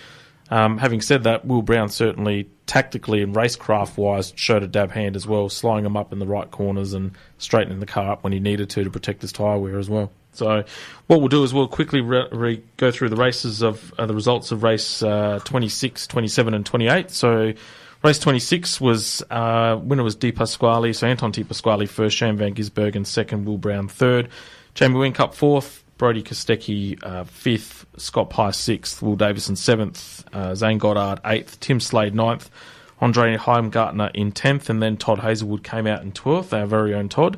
having said that, Will Brown certainly tactically and racecraft wise showed a dab hand as well, slowing him up in the right corners and straightening the car up when he needed to protect his tyre wear as well. So, what we'll do is we'll quickly go through the races of the results of race 26, 27, and 28. So, race 26 was winner was Di Pasquale, so Anton Di Pasquale first, Shane Van Gisbergen second, Will Brown third, Jamie Whincup fourth, Brodie Kostecki 5th, Scott Pye 6th, Will Davison 7th, Zane Goddard 8th, Tim Slade 9th, Andre Heimgartner in 10th, and then Todd Hazelwood came out in 12th, our very own Todd.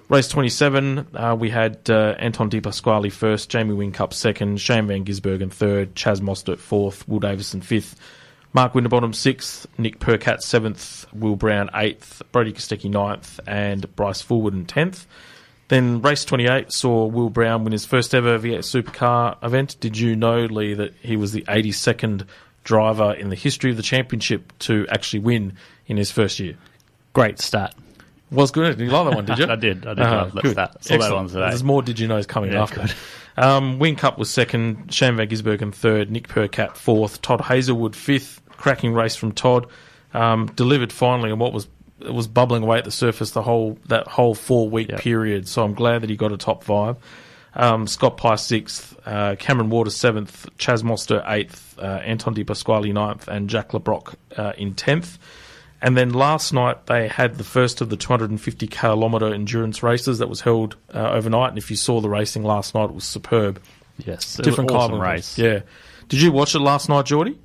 Race 27, we had Anton Di Pasquale first, Jamie Whincup second, Shane Van Gisbergen third, Chaz Mostert 4th, Will Davison 5th, Mark Winterbottom 6th, Nick Percat 7th, Will Brown 8th, Brodie Kostecki 9th, and Bryce Fullwood in 10th. Then race 28 saw Will Brown win his first ever V8 Supercar event. Did you know, Leigh, that he was the 82nd driver in the history of the championship to actually win in his first year? Great stat. Was good. You like that one, did you? I did love that stat. Saw that one today. There's more did you knows coming after. Whincup was second, Shane Van Gisbergen third, Nick Percat fourth, Todd Hazelwood fifth. Cracking race from Todd. Delivered finally on what was bubbling away at the surface that whole 4-week period. So I'm glad that he got a top 5. Scott Pye 6th, Cameron Waters 7th, Chaz Mostert 8th, Anton Di Pasquale 9th, and Jack LeBrock in 10th. And then last night they had the first of the 250 kilometre endurance races that was held overnight. And if you saw the racing last night, it was superb. Yes, different kind of race. Yeah. Did you watch it last night, Jordie?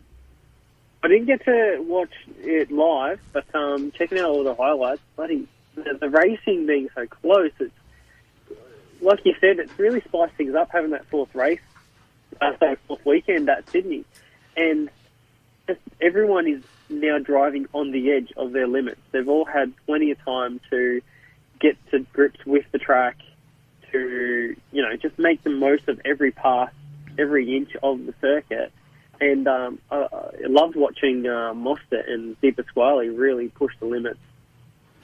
I didn't get to watch it live, but checking out all the highlights, the racing being so close, it's like you said, it's really spiced things up having that fourth weekend at Sydney, and just everyone is now driving on the edge of their limits. They've all had plenty of time to get to grips with the track, to just make the most of every pass, every inch of the circuit. And I loved watching Mostert and Di Pasquale really push the limits.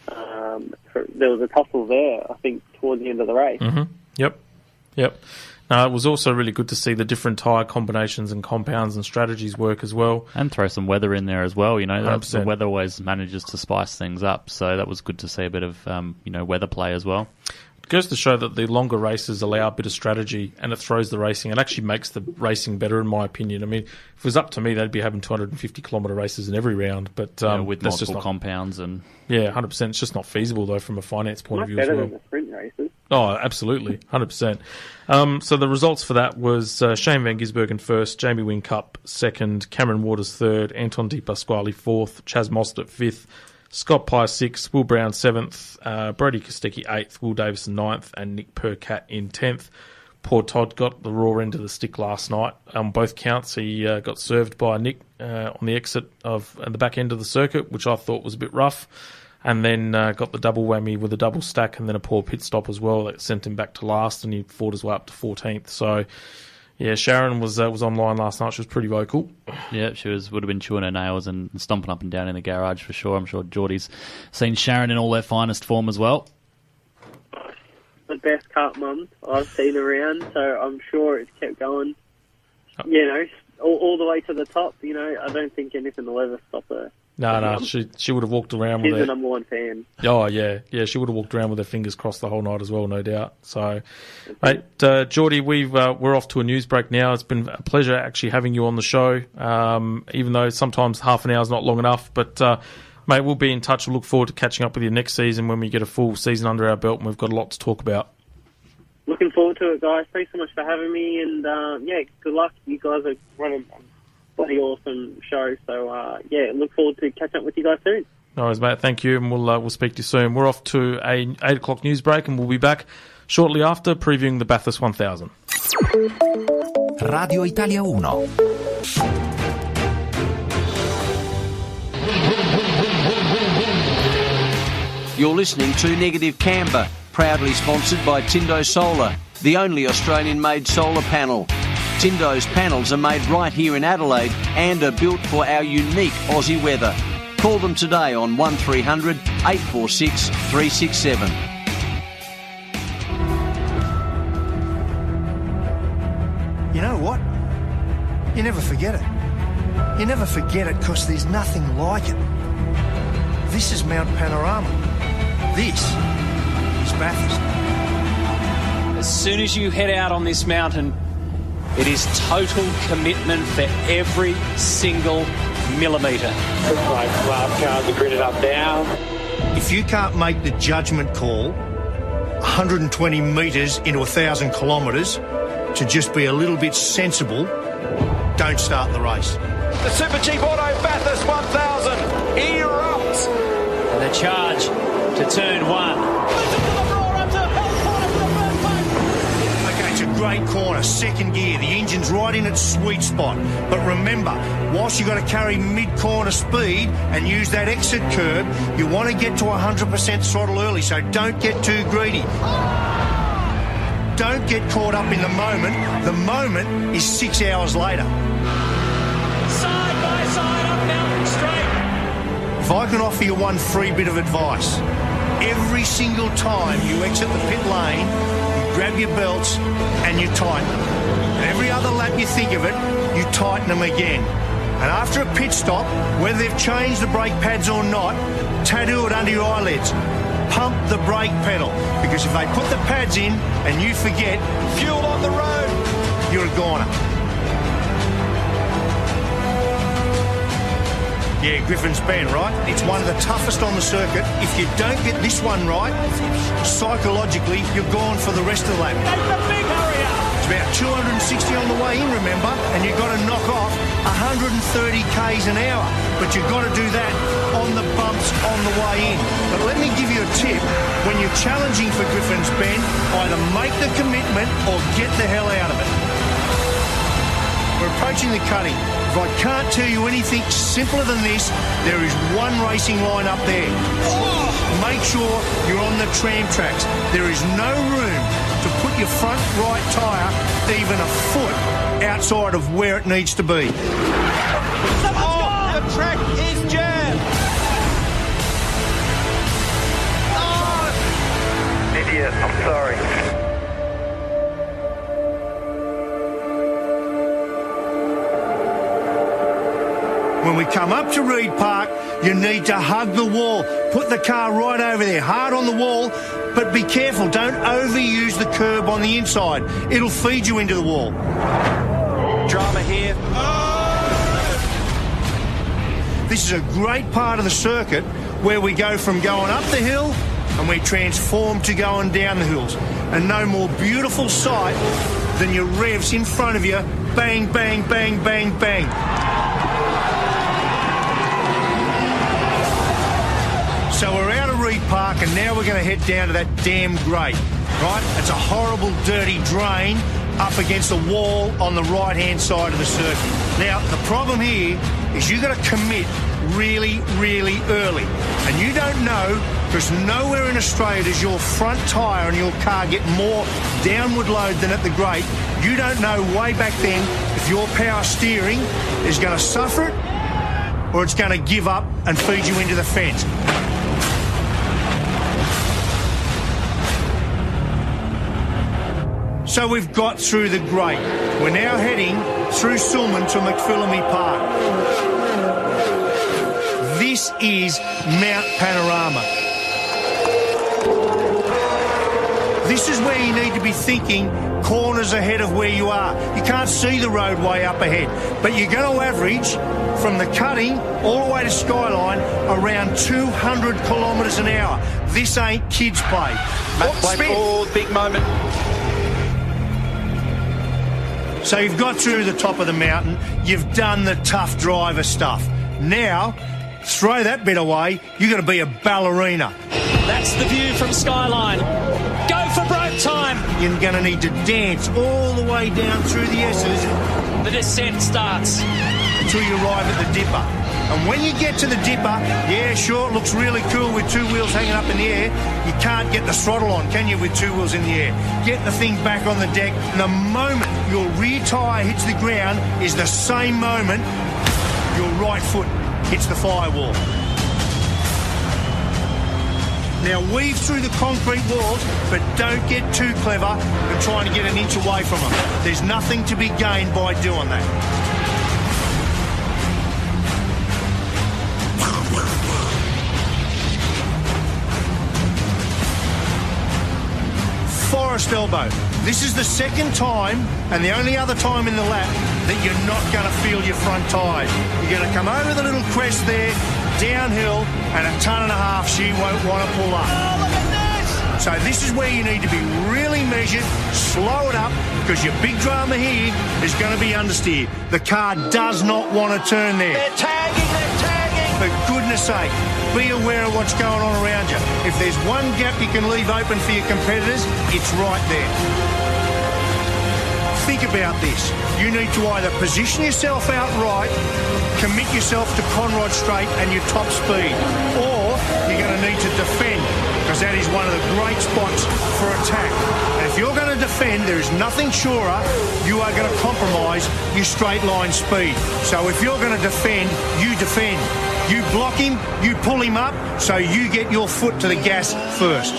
There was a tussle there, I think, towards the end of the race. Mm-hmm. Yep. It was also really good to see the different tyre combinations and compounds and strategies work as well. And throw some weather in there as well. The weather always manages to spice things up. So that was good to see a bit of weather play as well. It goes to show that the longer races allow a bit of strategy and it throws the racing. It actually makes the racing better, in my opinion. I mean, if it was up to me, they'd be having 250 kilometre races in every round. But with that's multiple just compounds. And 100%. It's just not feasible, though, from a finance point of view as well. Better than the sprint races. Oh, absolutely. 100%. So the results for that was Shane Van Gisbergen first, Jamie Whincup second, Cameron Waters third, Anton Di Pasquale fourth, Chaz Mostert fifth, Scott Pye 6th, Will Brown 7th, Brodie Kostecki 8th, Will Davison 9th, and Nick Percat in 10th. Poor Todd got the raw end of the stick last night. On both counts, he got served by Nick on the exit at the back end of the circuit, which I thought was a bit rough, and then got the double whammy with a double stack and then a poor pit stop as well that sent him back to last, and he fought his way up to 14th. So, yeah, Sharon was online last night. She was pretty vocal. Yeah, she would have been chewing her nails and stomping up and down in the garage for sure. I'm sure Jordie's seen Sharon in all their finest form as well. The best kart mums I've seen around, so I'm sure it's kept going, all the way to the top. I don't think anything will ever stop her. No, she would have walked around with her... She's the number one fan. Oh, yeah, she would have walked around with her fingers crossed the whole night as well, no doubt. So, mate, Jordie, we're off to a news break now. It's been a pleasure actually having you on the show, even though sometimes half an hour is not long enough. But, mate, we'll be in touch. We'll look forward to catching up with you next season when we get a full season under our belt and we've got a lot to talk about. Looking forward to it, guys. Thanks so much for having me, and, good luck. You guys are running... bloody awesome show. So, look forward to catching up with you guys soon. No worries, mate. Thank you, and we'll speak to you soon. We're off to a 8 o'clock news break, and we'll be back shortly after previewing the Bathurst 1000. Radio Italia 1. You're listening to Negative Camber, proudly sponsored by Tindo Solar, the only Australian-made solar panel. Tindo's panels are made right here in Adelaide and are built for our unique Aussie weather. Call them today on 1300 846 367. You know what? You never forget it. You never forget it because there's nothing like it. This is Mount Panorama. This is Bathurst. As soon as you head out on this mountain, it is total commitment for every single millimetre. Like last cars are gridded up now. If you can't make the judgment call 120 metres into 1,000 kilometres to just be a little bit sensible, don't start the race. The Super Cheap Auto Bathurst 1000 erupts. And the charge to turn one. Okay, it's a great corner, second gear. The engine's right in its sweet spot. But remember, whilst you've got to carry mid-corner speed and use that exit curb, you want to get to 100% throttle early, so don't get too greedy. Don't get caught up in the moment. The moment is 6 hours later. Side by side up Mountain Straight. If I can offer you one free bit of advice, every single time you exit the pit lane, you grab your belts and you tighten them. And every other lap you think of it, you tighten them again. And after a pit stop, whether they've changed the brake pads or not, tattoo it under your eyelids. Pump the brake pedal, because if they put the pads in and you forget, fuel on the road, you're a goner. Yeah, Griffin's Bend, right? It's one of the toughest on the circuit. If you don't get this one right, psychologically, you're gone for the rest of the lap. It's about 260 on the way in, remember, and you've got to knock off 130 k's an hour. But you've got to do that on the bumps on the way in. But let me give you a tip. When you're challenging for Griffin's Bend, either make the commitment or get the hell out of it. We're approaching the cutting. If I can't tell you anything simpler than this, there is one racing line up there. Make sure you're on the tram tracks. There is no room to put your front right tyre even a foot outside of where it needs to be. The track is jammed. Idiot, I'm sorry. When we come up to Reed Park, you need to hug the wall. Put the car right over there, hard on the wall, but be careful. Don't overuse the curb on the inside. It'll feed you into the wall. Drama here. This is a great part of the circuit where we go from going up the hill and we transform to going down the hills. And no more beautiful sight than your revs in front of you. Bang, bang, bang, bang, bang. So we're out of Reed Park and now we're going to head down to that damn grate, right? It's a horrible, dirty drain up against the wall on the right-hand side of the circuit. Now, the problem here is you've got to commit really, really early. And you don't know, because nowhere in Australia does your front tyre and your car get more downward load than at the grate. You don't know way back then if your power steering is going to suffer it or it's going to give up and feed you into the fence. So we've got through the grate. We're now heading through Sulman to McPhillamy Park. This is Mount Panorama. This is where you need to be thinking corners ahead of where you are. You can't see the roadway up ahead, but you're going to average from the cutting all the way to Skyline around 200 kilometres an hour. This ain't kids' play. Big moment. So you've got through the top of the mountain, you've done the tough driver stuff. Now, throw that bit away, you're going to be a ballerina. That's the view from Skyline. Go for broke time. time, you're going to need to dance all the way down through the S's. The descent starts. Until you arrive at the dipper. And when you get to the dipper, yeah, sure, it looks really cool with two wheels hanging up in the air. You can't get the throttle on, can you, with two wheels in the air? Get the thing back on the deck. And the moment your rear tyre hits the ground is the same moment your right foot hits the firewall. Now weave through the concrete walls, but don't get too clever and trying to get an inch away from them. There's nothing to be gained by doing that. Forest elbow. This is the second time and the only other time in the lap that you're not going to feel your front tyres. You're going to come over the little crest there, downhill, and 1.5 tons she won't want to pull up. Oh, look at this! So this is where you need to be really measured, slow it up, because your big drama here is going to be understeer. The car does not want to turn there. They're tagging! For goodness sake, be aware of what's going on around you. If there's one gap you can leave open for your competitors, it's right there. Think about this. You need to either position yourself out right, commit yourself to Conrod Straight and your top speed, or you're going to need to defend, because that is one of the great spots for attack. And if you're going to defend, there is nothing surer you are going to compromise your straight line speed. So if you're going to defend, you defend. You block him, you pull him up, so you get your foot to the gas first.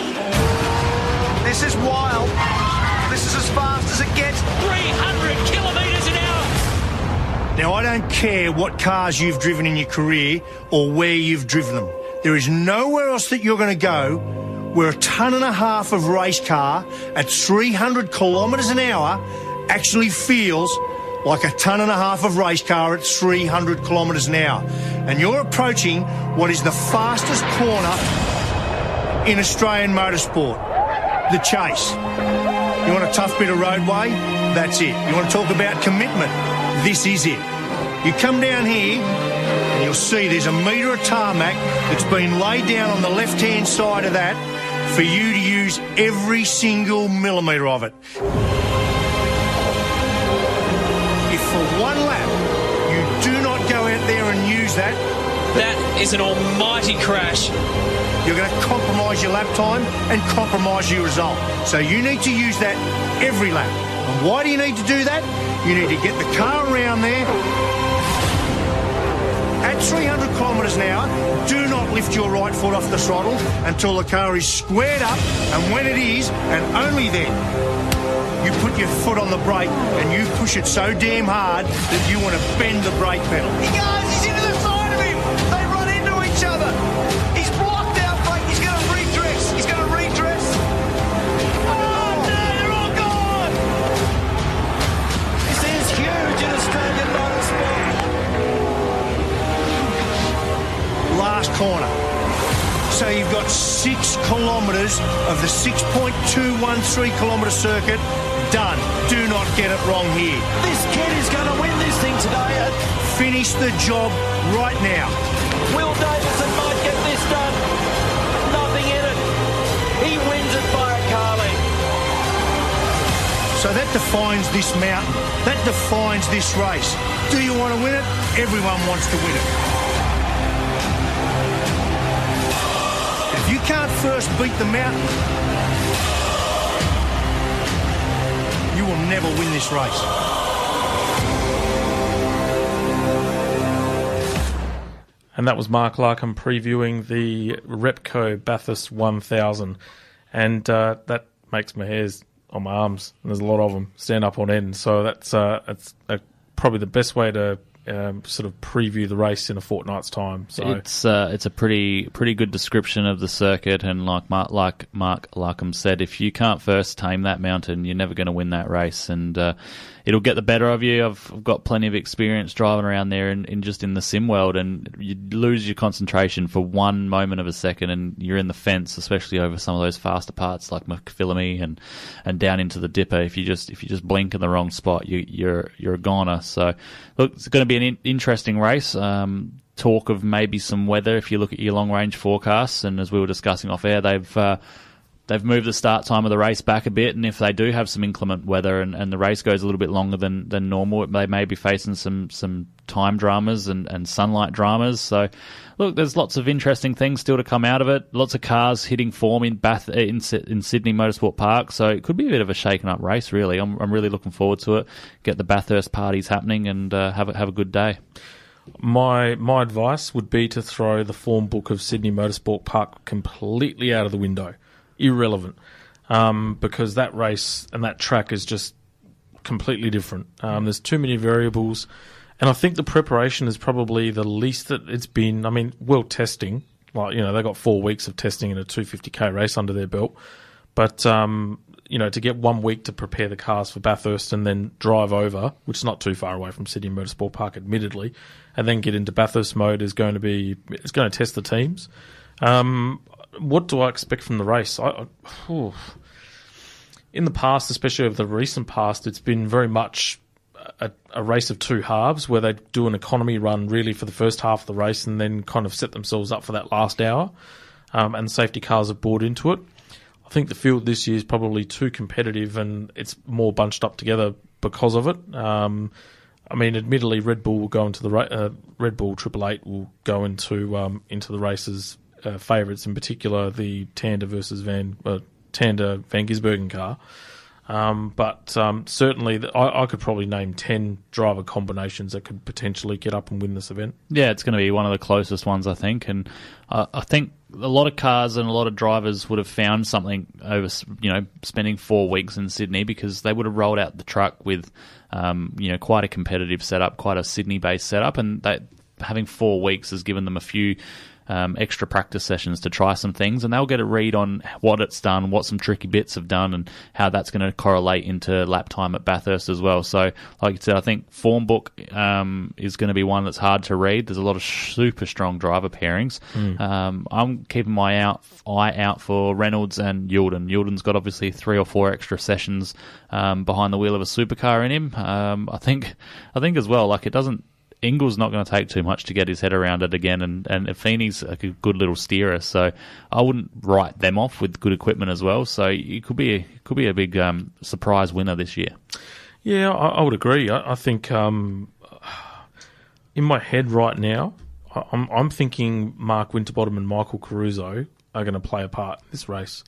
This is wild. This is as fast as it gets. 300 kilometres an hour. Now, I don't care what cars you've driven in your career or where you've driven them. There is nowhere else that you're going to go where 1.5 tons of race car at 300 kilometres an hour actually feels like 1.5 tons of race car at 300 kilometres an hour. And you're approaching what is the fastest corner in Australian motorsport, the Chase. You want a tough bit of roadway? That's it. You want to talk about commitment? This is it. You come down here and you'll see there's a metre of tarmac that's been laid down on the left-hand side of that for you to use every single millimetre of it. If for one lap you do not go out there and use that, that is an almighty crash. You're going to compromise your lap time and compromise your result. So you need to use that every lap. And why do you need to do that? You need to get the car around there. At 300 kilometres an hour, do not lift your right foot off the throttle until the car is squared up, and when it is, and only then, you put your foot on the brake and you push it so damn hard that you want to bend the brake pedal. He goes, he's into the side of him. They run into each other. He's blocked out, mate. He's going to redress. He's going to redress. Oh, no, they're all gone. This is huge in Australian motorsport. Last corner. So you've got 6 kilometres of the 6.213 kilometre circuit done. Do not get it wrong here. This kid is going to win this thing today. Finish the job right now. Will Davison might get this done. Nothing in it. He wins it by a car length. So that defines this mountain. That defines this race. Do you want to win it? Everyone wants to win it. If you can't first beat the mountain, you will never win this race. And that was Mark Larkham previewing the Repco Bathurst 1000. And that makes my hairs on my arms, and there's a lot of them, stand up on end. So that's probably the best way to sort of preview the race in a fortnight's time. So it's a pretty good description of the circuit, and like Mark Larkham said, if you can't first tame that mountain, you're never going to win that race, and it'll get the better of you. I've got plenty of experience driving around there in just in the sim world, and you lose your concentration for one moment of a second, and you're in the fence, especially over some of those faster parts like McPhillamy and down into the dipper. If you just blink in the wrong spot, you're a goner. So look, it's going to be an interesting race. Talk of maybe some weather if you look at your long range forecasts, and as we were discussing off air, they've they've moved the start time of the race back a bit, and if they do have some inclement weather and the race goes a little bit longer than normal, they may be facing some time dramas and sunlight dramas. So, look, there's lots of interesting things still to come out of it. Lots of cars hitting form in Sydney Motorsport Park, so it could be a bit of a shaken-up race, really. I'm really looking forward to it. Get the Bathurst parties happening and have a good day. My advice would be to throw the form book of Sydney Motorsport Park completely out of the window. Irrelevant. Because that race and that track is just completely different. There's too many variables. And I think the preparation is probably the least that it's been. I mean, world testing, like, they got 4 weeks of testing in a 250k race under their belt. But, to get 1 week to prepare the cars for Bathurst and then drive over, which is not too far away from Sydney Motorsport Park, admittedly, and then get into Bathurst mode it's going to test the teams. What do I expect from the race? In the past, especially over the recent past, it's been very much a race of two halves where they do an economy run really for the first half of the race and then kind of set themselves up for that last hour. And safety cars have bought into it. I think the field this year is probably too competitive and it's more bunched up together because of it. Admittedly, Red Bull will go into the Red Bull 888 will go into the races. Favourites, in particular the Tander versus Van Gisbergen car. But certainly I could probably name 10 driver combinations that could potentially get up and win this event. Yeah, it's going to be one of the closest ones, I think. And I think a lot of cars and a lot of drivers would have found something over, spending 4 weeks in Sydney, because they would have rolled out the truck with, quite a competitive setup, quite a Sydney-based setup, and having 4 weeks has given them a few extra practice sessions to try some things, and they'll get a read on what it's done, what some tricky bits have done, and how that's going to correlate into lap time at Bathurst as well. So, like you said, I think form book is going to be one that's hard to read. There's a lot of super strong driver pairings. I'm keeping my eye out for Reynolds and Youlden. Youlden's got obviously 3 or 4 extra sessions behind the wheel of a supercar in him. I think as well, like, it doesn't. Ingle's not going to take too much to get his head around it again, and Affini's a good little steerer, so I wouldn't write them off with good equipment as well. So it could be a big surprise winner this year. Yeah, I would agree. I think in my head right now, I'm thinking Mark Winterbottom and Michael Caruso are going to play a part in this race.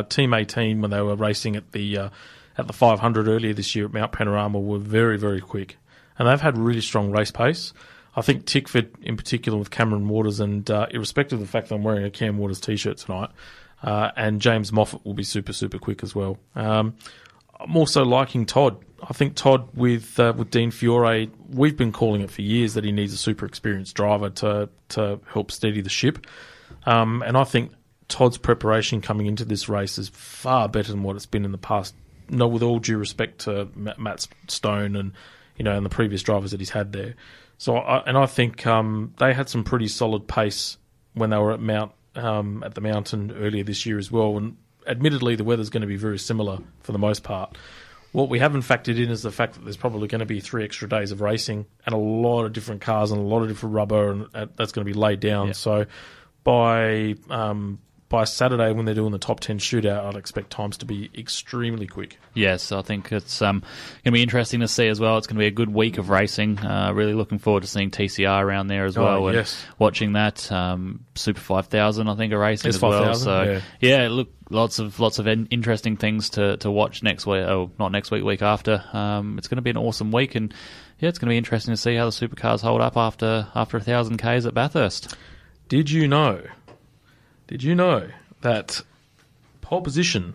Team 18, when they were racing at the 500 earlier this year at Mount Panorama, were very, very quick. And they've had really strong race pace. I think Tickford, in particular with Cameron Waters, and irrespective of the fact that I'm wearing a Cam Waters t-shirt tonight, and James Moffat will be super, super quick as well. I'm also liking Todd. I think Todd with Dean Fiore, we've been calling it for years that he needs a super experienced driver to help steady the ship. And I think Todd's preparation coming into this race is far better than what it's been in the past. No, with all due respect to Matt Stone and the previous drivers that he's had there. So, I think they had some pretty solid pace when they were at the mountain earlier this year as well. And admittedly, the weather's going to be very similar for the most part. What we haven't factored in is the fact that there's probably going to be 3 extra days of racing and a lot of different cars and a lot of different rubber, and that's going to be laid down. Yeah. So by Saturday, when they're doing the top 10 shootout, I'd expect times to be extremely quick. Yes, I think it's going to be interesting to see as well. It's going to be a good week of racing. Really looking forward to seeing TCR around there as well, and watching that. Super 5000, I think, are racing as well. So yeah, look, lots of interesting things to watch next week. Oh, not next week, week after. It's going to be an awesome week, and yeah, it's going to be interesting to see how the supercars hold up after 1,000 Ks at Bathurst. Did you know that Pole Position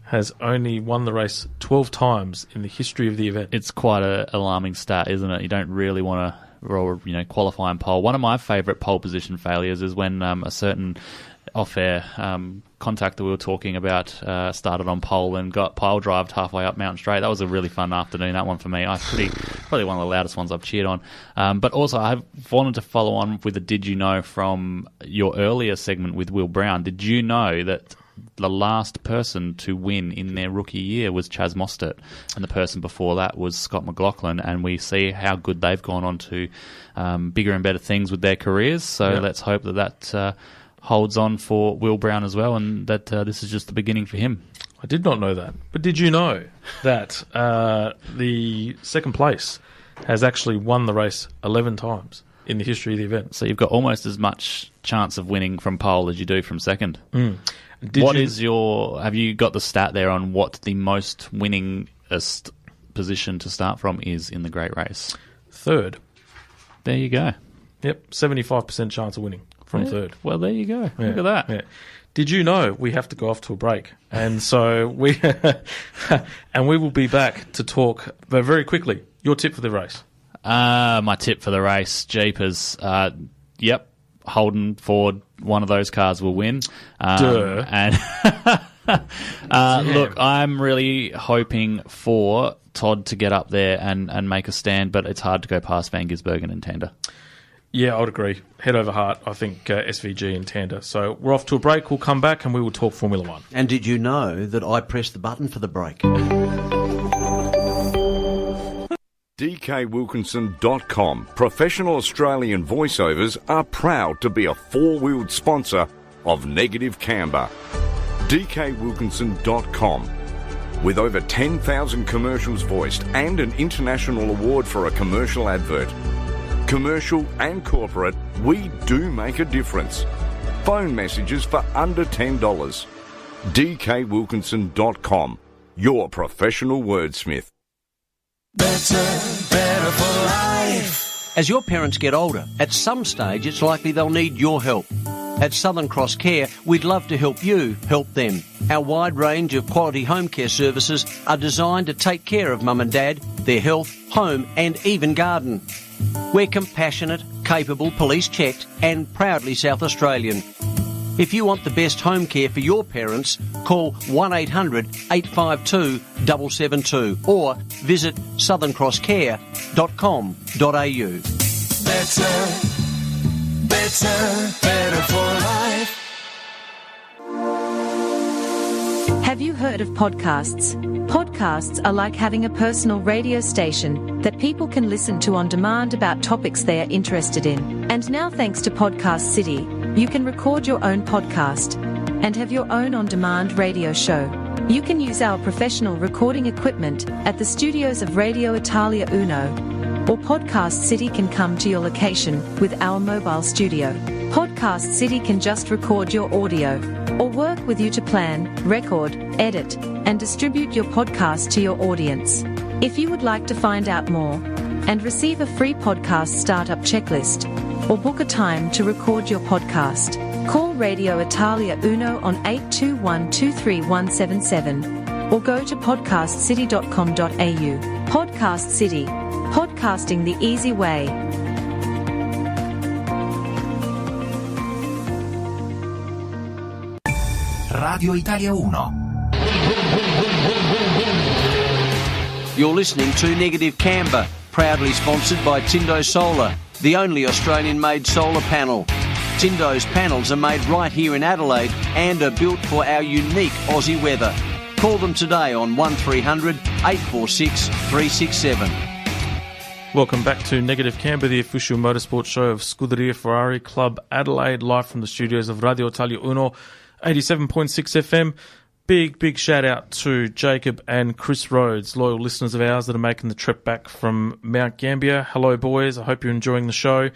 has only won the race 12 times in the history of the event? It's quite an alarming stat, isn't it? You don't really want to qualify in pole. One of my favourite pole position failures is when a certain off-air contact that we were talking about started on pole and got pile drived halfway up Mountain Straight. That was a really fun afternoon, that one for me. Probably one of the loudest ones I've cheered on. But also, I wanted to follow on with a Did You Know from your earlier segment with Will Brown. Did you know that the last person to win in their rookie year was Chaz Mostert, and the person before that was Scott McLaughlin, and we see how good they've gone on to bigger and better things with their careers. So let's hope that holds on for Will Brown as well, and that this is just the beginning for him. I did not know that. But did you know that the second place has actually won the race 11 times in the history of the event? So you've got almost as much chance of winning from pole as you do from second. Mm. Have you got the stat there on what the most winningest position to start from is in the Great Race? Third. There you go. Yep, 75% chance of winning from third. Well, there you go. Yeah. Look at that. Yeah. Did you know we have to go off to a break? And so we will be back to talk very quickly. Your tip for the race? My tip for the race, Jeepers. Yep, Holden, Ford, one of those cars will win. Duh. And look, I'm really hoping for Todd to get up there and make a stand, but it's hard to go past Van Gisbergen and Tander. Yeah, I would agree. Head over heart, I think SVG and Tander. So we're off to a break. We'll come back and we will talk Formula One. And did you know that I pressed the button for the break? DKWilkinson.com. Professional Australian voiceovers are proud to be a four-wheeled sponsor of Negative Camber. DKWilkinson.com. With over 10,000 commercials voiced and an international award for a commercial advert. Commercial and corporate, we do make a difference. Phone messages for under $10. DKWilkinson.com. Your professional wordsmith. Better for life. As your parents get older, at some stage it's likely they'll need your help. At Southern Cross Care, we'd love to help you help them. Our wide range of quality home care services are designed to take care of mum and dad, their health, home and even garden. We're compassionate, capable, police-checked and proudly South Australian. If you want the best home care for your parents, call 1-800-852-772 or visit southerncrosscare.com.au. Better for life. Have you heard of podcasts? Podcasts are like having a personal radio station that people can listen to on demand about topics they are interested in. And now, thanks to Podcast City, you can record your own podcast and have your own on-demand radio show. You can use our professional recording equipment at the studios of Radio Italia Uno, or Podcast City can come to your location with our mobile studio. Podcast City can just record your audio or work with you to plan, record, edit, and distribute your podcast to your audience. If you would like to find out more and receive a free podcast startup checklist or book a time to record your podcast, call Radio Italia Uno on 821-23177 or go to podcastcity.com.au. Podcast City. Podcasting the easy way. Radio Italia Uno. You're listening to Negative Camber, proudly sponsored by Tindo Solar, the only Australian-made solar panel. Tindo's panels are made right here in Adelaide and are built for our unique Aussie weather. Call them today on 1300 846 367. Welcome back to Negative Camber, the official motorsport show of Scuderia Ferrari Club Adelaide, live from the studios of Radio Italia Uno, 87.6 FM. Big shout out to Jacob and Chris Rhodes, loyal listeners of ours that are making the trip back from Mount Gambier. Hello, boys. I hope you're enjoying the show.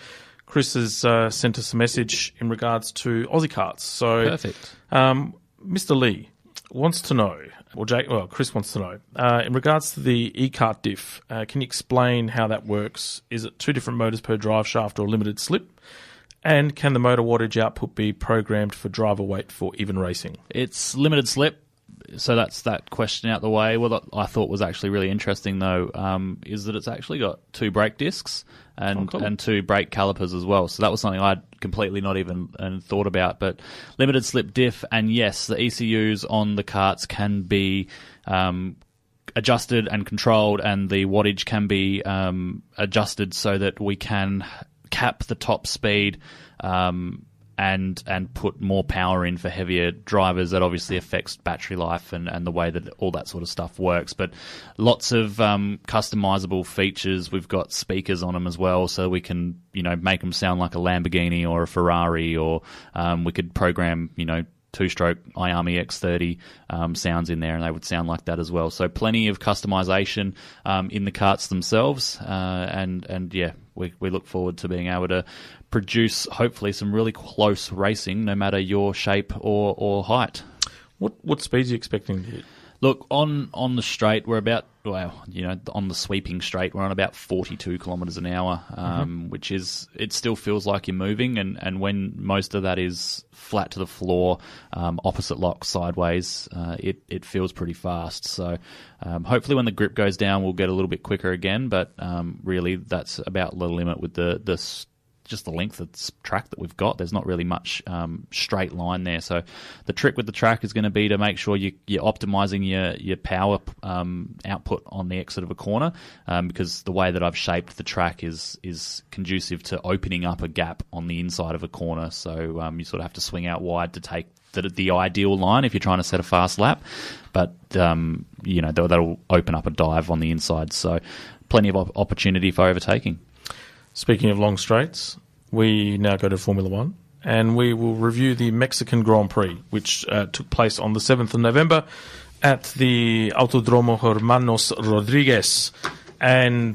Chris has sent us a message in regards to Aussie Karts. So, perfect. Mr. Leigh wants to know, Chris wants to know, in regards to the e-kart diff, can you explain how that works? Is it 2 different motors per drive shaft or limited slip? And can the motor wattage output be programmed for driver weight for even racing? It's limited slip, so that's that question out the way. What I thought was actually really interesting, though, is that it's actually got 2 brake discs and 2 brake calipers as well. So that was something I'd completely not even thought about. But limited slip diff, and yes, the ECUs on the karts can be adjusted and controlled, and the wattage can be adjusted so that we can cap the top speed and put more power in for heavier drivers. That obviously affects battery life and the way that all that sort of stuff works. But lots of customizable features. We've got speakers on them as well, so we can make them sound like a Lamborghini or a Ferrari, or we could program two-stroke Iami X30 sounds in there, and they would sound like that as well. So plenty of customization in the karts themselves, and we look forward to being able to produce hopefully some really close racing, no matter your shape or height. What speeds are you expecting to hit? Look, on the straight, we're about, on the sweeping straight, we're on about 42 kilometres an hour, which is, it still feels like you're moving, and when most of that is flat to the floor, opposite lock, sideways, it feels pretty fast. So hopefully when the grip goes down, we'll get a little bit quicker again, but really that's about the limit with just the length of the track that we've got. There's not really much straight line there. So the trick with the track is going to be to make sure you're optimizing your power output on the exit of a corner, because the way that I've shaped the track is conducive to opening up a gap on the inside of a corner. So you sort of have to swing out wide to take the ideal line if you're trying to set a fast lap. But, that'll open up a dive on the inside. So plenty of opportunity for overtaking. Speaking of long straights, we now go to Formula One, and we will review the Mexican Grand Prix, which took place on the 7th of November at the Autodromo Hermanos Rodriguez. And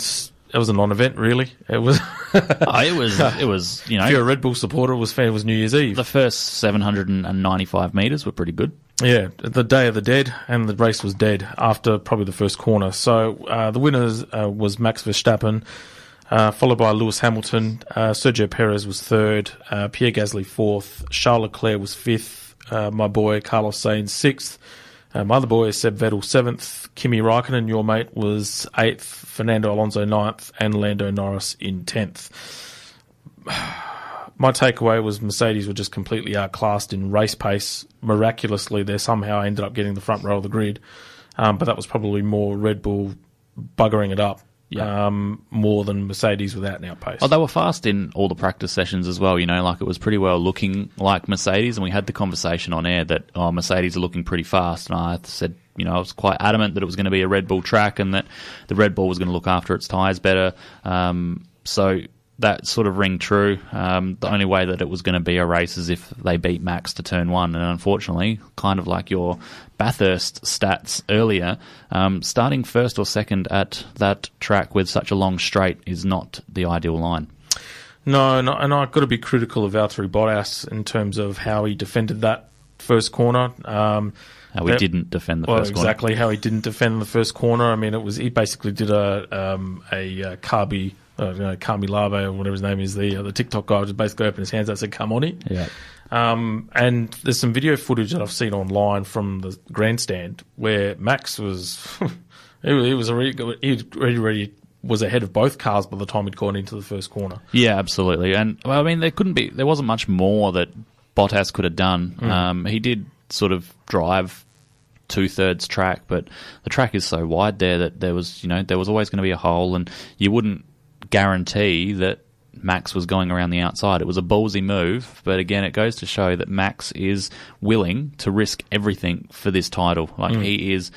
it was a non-event, really. It was. It was. If you're a Red Bull supporter, it was fair. It was New Year's Eve. The first 795 metres were pretty good. Yeah, the Day of the Dead, and the race was dead after probably the first corner. So the winner was Max Verstappen, followed by Lewis Hamilton. Sergio Perez was third, Pierre Gasly fourth, Charles Leclerc was fifth, my boy Carlos Sainz sixth, my other boy Seb Vettel seventh, Kimi Raikkonen, your mate, was eighth, Fernando Alonso ninth, and Lando Norris in 10th. My takeaway was Mercedes were just completely outclassed in race pace. Miraculously, they somehow ended up getting the front row of the grid, but that was probably more Red Bull buggering it up. Yeah. More than Mercedes without an outpace. Oh, they were fast in all the practice sessions as well, like it was pretty well looking like Mercedes, and we had the conversation on air that, Mercedes are looking pretty fast, and I said, I was quite adamant that it was going to be a Red Bull track and that the Red Bull was going to look after its tyres better, so that sort of rang true. The only way that it was going to be a race is if they beat Max to turn one, and unfortunately, kind of like your Bathurst stats earlier, starting first or second at that track with such a long straight is not the ideal line. No, and I've got to be critical of Valtteri Bottas in terms of how he defended that first corner. How he didn't defend the first corner. Exactly, how he didn't defend the first corner. I mean, he basically did a Carby Lave, or whatever his name is, the TikTok guy, just basically opened his hands out and said, "Come on it." Yeah. And there's some video footage that I've seen online from the grandstand where Max was, he already was ahead of both cars by the time he'd gone into the first corner. Yeah, absolutely. And well, I mean, there wasn't much more that Bottas could have done. He did sort of drive 2/3 track, but the track is so wide there that there was always going to be a hole, and you wouldn't guarantee that Max was going around the outside. It was a ballsy move, but again, it goes to show that Max is willing to risk everything for this title. He is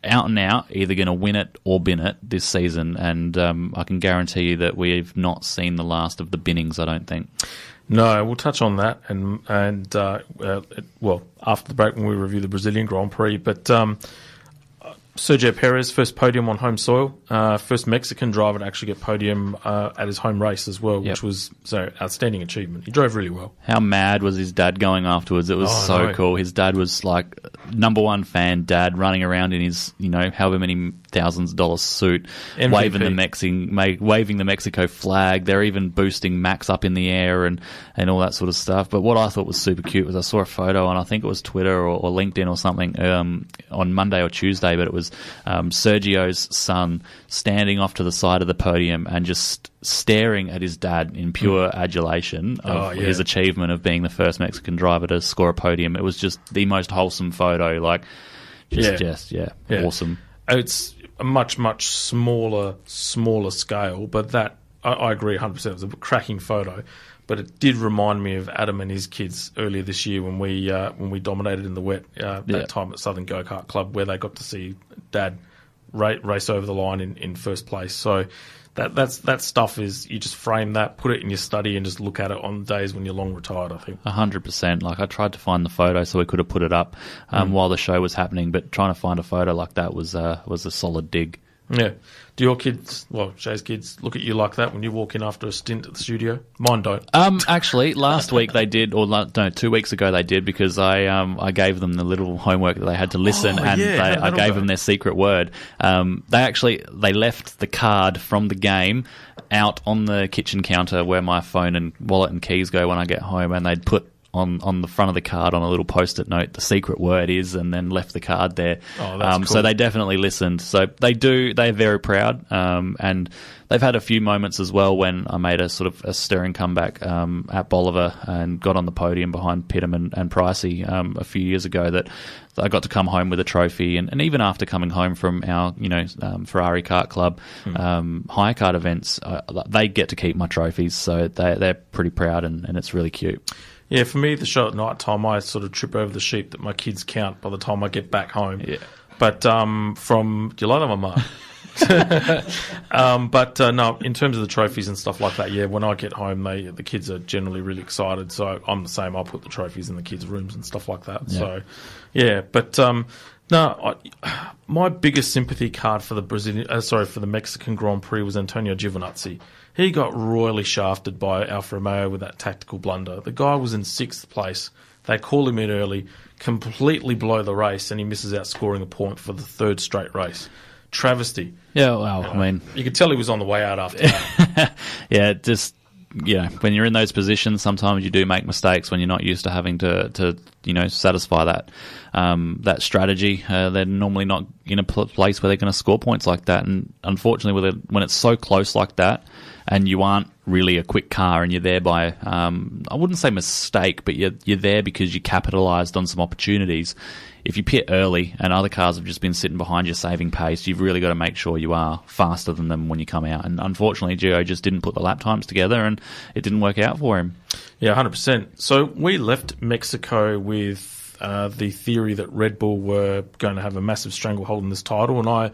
out and out either going to win it or bin it this season, and I can guarantee you that we've not seen the last of the binnings, I don't think. No, we'll touch on that and after the break when we review the Brazilian Grand Prix. But Sergio Perez, first podium on home soil, first Mexican driver to actually get podium at his home race as well, which was outstanding achievement. He drove really well. How mad was his dad going afterwards? It was cool. His dad was like number one fan dad, running around in his however many thousands of dollars suit, MVP. waving the Mexico flag. They're even boosting Max up in the air and all that sort of stuff. But what I thought was super cute was I saw a photo on, I think it was Twitter or LinkedIn or something, on Monday or Tuesday, but it was Sergio's son standing off to the side of the podium and just staring at his dad in pure adulation of his achievement of being the first Mexican driver to score a podium. It was just the most wholesome photo, awesome. It's a much smaller scale, but that I agree 100%. It was a cracking photo, but it did remind me of Adam and his kids earlier this year when we dominated in the wet that time at Southern Go-Kart Club, where they got to see Dad race over the line in first place. So that stuff is, you just frame that, put it in your study, and just look at it on days when you're long retired, I think. 100%. Like, I tried to find the photo so we could have put it up while the show was happening, but trying to find a photo like that was a solid dig. Yeah. Do your kids, Shay's kids, look at you like that when you walk in after a stint at the studio? Mine don't. Actually, last week they did, or no, 2 weeks ago they did, because I gave them the little homework that they had to listen, I gave them their secret word. They left the card from the game out on the kitchen counter where my phone and wallet and keys go when I get home, and they'd put on the front of the card on a little post-it note the secret word is, and then left the card there. Oh, that's cool. So they definitely listened. So they're very proud, and they've had a few moments as well when I made a sort of a stirring comeback at Bolivar and got on the podium behind Pittam and Pricey a few years ago, that I got to come home with a trophy, and even after coming home from our Ferrari Kart Club hire kart events, they get to keep my trophies, so they're pretty proud, and it's really cute. Yeah, for me, the show at night time, I sort of trip over the sheep that my kids count by the time I get back home. Yeah. But do you like that one, Mark? No, in terms of the trophies and stuff like that, yeah, when I get home, the kids are generally really excited. So I'm the same. I'll put the trophies in the kids' rooms and stuff like that. Yeah. So, yeah, but my biggest sympathy card for the Mexican Grand Prix was Antonio Giovinazzi. He got royally shafted by Alfa Romeo with that tactical blunder. The guy was in 6th place. They call him in early, completely blow the race, and he misses out scoring a point for the 3rd straight race. Travesty. Yeah, well, I mean, you could tell he was on the way out after that. Yeah, just, when you're in those positions, sometimes you do make mistakes when you're not used to having to satisfy that strategy. They're normally not in a place where they're going to score points like that, and unfortunately, when it's so close like that, and you aren't really a quick car, and you're there by, I wouldn't say mistake, but you're there because you capitalised on some opportunities. If you pit early and other cars have just been sitting behind you saving pace, you've really got to make sure you are faster than them when you come out. And unfortunately, Gio just didn't put the lap times together, and it didn't work out for him. Yeah, 100%. So we left Mexico with the theory that Red Bull were going to have a massive stranglehold in this title, and I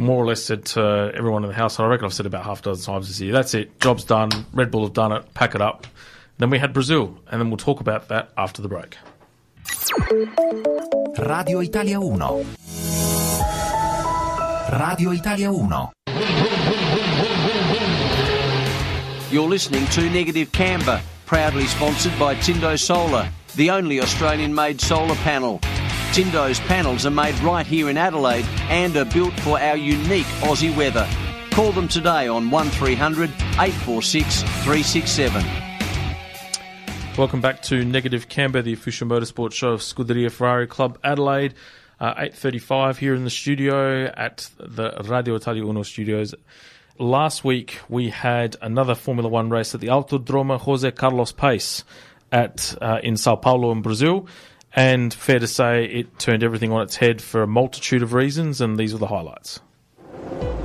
more or less said to everyone in the household, I reckon I've said about half a dozen times this year, that's it, job's done, Red Bull have done it, pack it up. Then we had Brazil, and then we'll talk about that after the break. Radio Italia 1. Radio Italia 1. You're listening to Negative Camber, proudly sponsored by Tindo Solar, the only Australian-made solar panel. Tindo's panels are made right here in Adelaide and are built for our unique Aussie weather. Call them today on 1300 846 367. Welcome back to Negative Camber, the official motorsport show of Scuderia Ferrari Club Adelaide. 8:35 here in the studio at the Radio Italia Uno studios. Last week we had another Formula One race at the Autodromo José Carlos Pace in Sao Paulo in Brazil. And fair to say, it turned everything on its head for a multitude of reasons, and these are the highlights.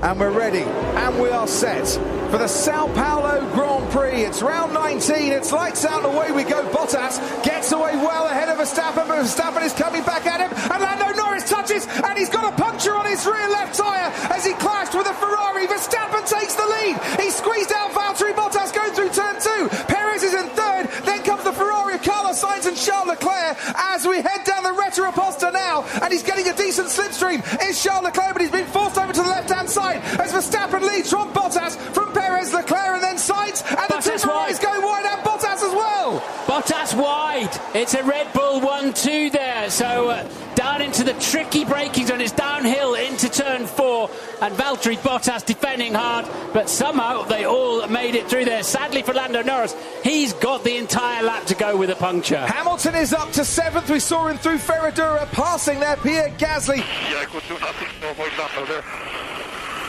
And we're ready, and we are set for the Sao Paulo Grand Prix. It's round 19, it's lights out and away we go. Bottas gets away well ahead of Verstappen, but Verstappen is coming back at him, and Lando Norris touches, and he's got a puncture on his rear left tyre as he clashed with a Ferrari. Verstappen takes the lead, he squeezed out Valtteri Bottas going through turn 2. Perez is in 3rd, then comes the Ferrari of Carlos Sainz and Charles Leclerc as we head down the Retta Aposta now, and he's getting a decent slipstream. Is Charles Leclerc, but he's been forced over to the left-hand side as Verstappen leads from Bottas, from Perez, Leclerc, and then Sainz, and the two Ferraris going wide, and Bottas as well. Bottas wide. It's a Red Bull 1-2 there. So down into the tricky braking zone. It's downhill into turn 4, and Valtteri Bottas defending hard, but somehow they all made it through there. Sadly for Lando Norris, he's got the entire lap to go with a puncture. Hamilton is up to 7th. We saw him through Ferradura, passing there Pierre Gasly. Yeah, I could do nothing. No more lap there.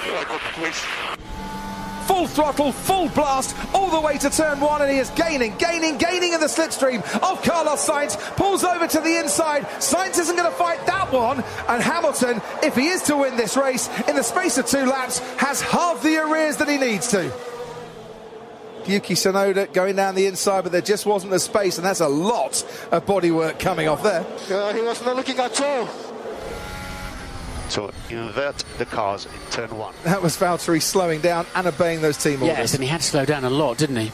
I got squeezed. Full throttle, full blast, all the way to turn 1, and he is gaining in the slipstream of Carlos Sainz, pulls over to the inside. Sainz isn't going to fight that one, and Hamilton, if he is to win this race, in the space of 2 laps, has half the arrears that he needs to. Yuki Tsunoda going down the inside, but there just wasn't the space, and that's a lot of bodywork coming off there. He was not looking at all. So invert the cars in turn 1. That was Valtteri slowing down and obeying those team orders. Yes, and he had to slow down a lot, didn't he?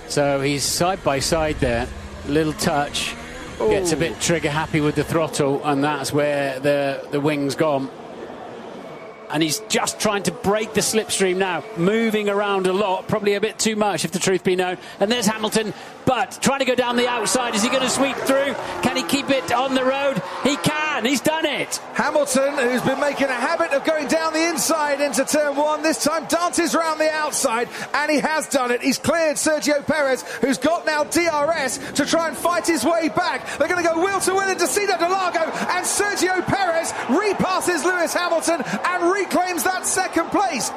So he's side by side there, little touch, gets a bit trigger happy with the throttle, and that's where the wing's gone. And he's just trying to break the slipstream now, moving around a lot, probably a bit too much if the truth be known. And there's Hamilton, but trying to go down the outside. Is he going to sweep through? Can he keep it on the road? He can, he's done it. Hamilton, who's been making a habit of going down the inside into turn 1, this time dances around the outside, and he has done it. He's cleared Sergio Perez, who's got now DRS to try and fight his way back. They're going to go wheel to wheel into Cito de Largo, and Sergio Perez repasses Lewis Hamilton and reclaims that second place.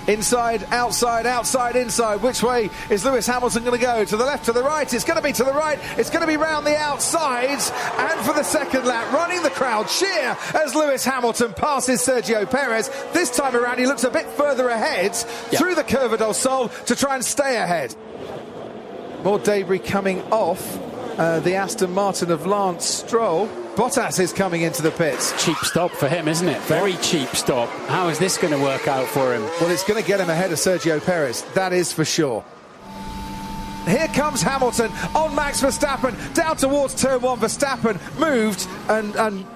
Inside, outside, outside, inside. Which way is Lewis Hamilton going to go? To the left, to the right? It's going to be to the right. It's going to be round the outsides. And for the second lap, running the crowd cheer as Lewis Hamilton passes Sergio Perez. This time around, he looks a bit further ahead through the Curva del Sol to try and stay ahead. More debris coming off the Aston Martin of Lance Stroll. Bottas is coming into the pits. Cheap stop for him, isn't it? Very cheap stop. How is this going to work out for him? Well, it's going to get him ahead of Sergio Perez. That is for sure. Here comes Hamilton on Max Verstappen. Down towards turn 1. Verstappen moved and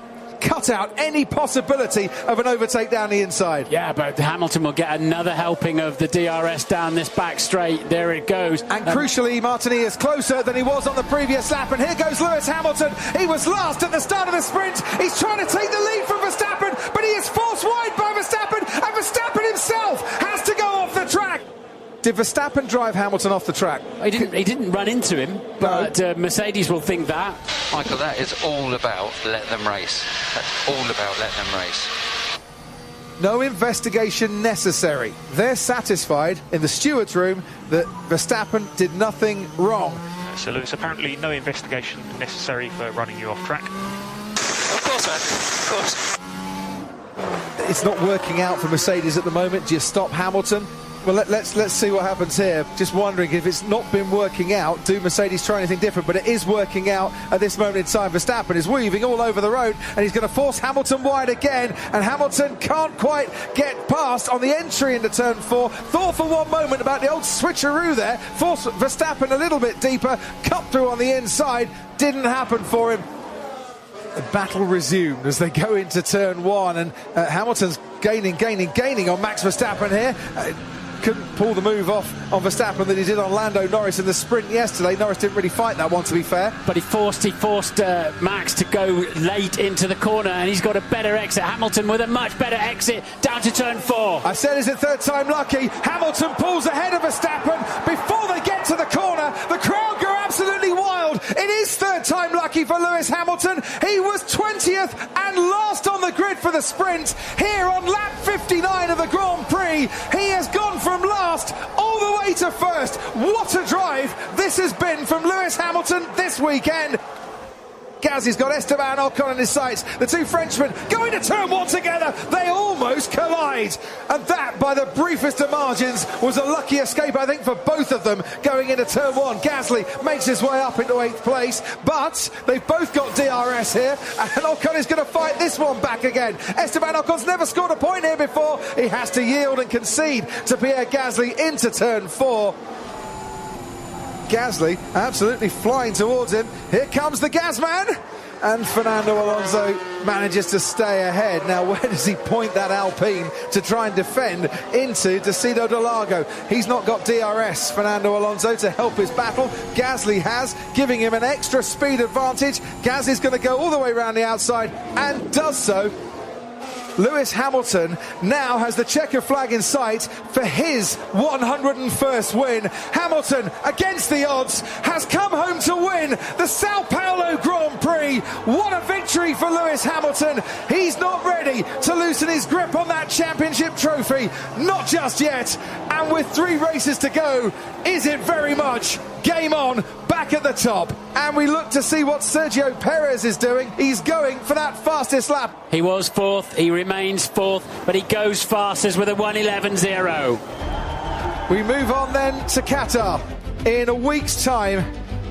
cut out any possibility of an overtake down the inside. Yeah, but Hamilton will get another helping of the DRS down this back straight. There it goes. And crucially, Martini is closer than he was on the previous lap. And here goes Lewis Hamilton. He was last at the start of the sprint. He's trying to take the lead from Verstappen, but he is forced wide by Verstappen, and Verstappen himself has to go off the track. Did Verstappen drive Hamilton off the track? He didn't run into him, but Mercedes will think that. Michael, that is all about let them race. That's all about let them race. No investigation necessary. They're satisfied in the stewards' room that Verstappen did nothing wrong. So, Lewis, apparently no investigation necessary for running you off track. Of course, man. Of course. It's not working out for Mercedes at the moment. Do you stop Hamilton? Well, let's see what happens here. Just wondering if it's not been working out, do Mercedes try anything different? But it is working out at this moment in time. Verstappen is weaving all over the road, and he's going to force Hamilton wide again, and Hamilton can't quite get past on the entry into turn 4. Thought for one moment about the old switcheroo there, force Verstappen a little bit deeper, cut through on the inside, didn't happen for him. The battle resumed as they go into turn 1, and Hamilton's gaining on Max Verstappen here. Couldn't pull the move off on Verstappen that he did on Lando Norris in the sprint yesterday. Norris didn't really fight that one, to be fair. But he forced Max to go late into the corner, and he's got a better exit. Hamilton with a much better exit down to turn 4. I said, is it third time lucky? Hamilton pulls ahead of Verstappen before they get to the corner. The crowd go absolutely wild. It is third time lucky for Lewis Hamilton. He was 20th and last on the grid for the sprint. Here on lap 59 of the Grand Prix, he has gone from last all the way to first. What a drive this has been from Lewis Hamilton this weekend. Gasly's got Esteban Ocon in his sights. The two Frenchmen going to turn 1 together. They almost collide. And that, by the briefest of margins, was a lucky escape, I think, for both of them going into turn 1. Gasly makes his way up into 8th place, but they've both got DRS here, and Ocon is going to fight this one back again. Esteban Ocon's never scored a point here before. He has to yield and concede to Pierre Gasly into turn 4. Gasly absolutely flying towards him. Here comes the Gasman, and Fernando Alonso manages to stay ahead. Now, where does he point that Alpine to try and defend into Cito de Largo? He's not got DRS, Fernando Alonso, to help his battle. Gasly has, giving him an extra speed advantage. Gasly's going to go all the way around the outside and does so. Lewis Hamilton now has the checker flag in sight for his 101st win. Hamilton, against the odds, has come home to win the Sao Paulo Grand Prix. What a victory for Lewis Hamilton. He's not ready to loosen his grip on that championship trophy. Not just yet. And with 3 races to go, is it very much game on, back at the top? And we look to see what Sergio Perez is doing. He's going for that fastest lap. He was 4th, he remains 4th, but he goes fastest with a 1:11.0. We move on then to Qatar in a week's time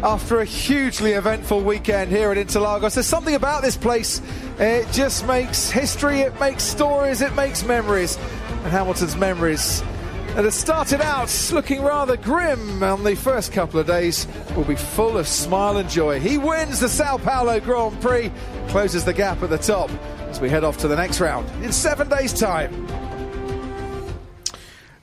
after a hugely eventful weekend here at Interlagos. There's something about this place, it just makes history, it makes stories, it makes memories. And Hamilton's memories that had started out looking rather grim on the first couple of days will be full of smile and joy. He wins the Sao Paulo Grand Prix, closes the gap at the top as we head off to the next round in 7 days' time.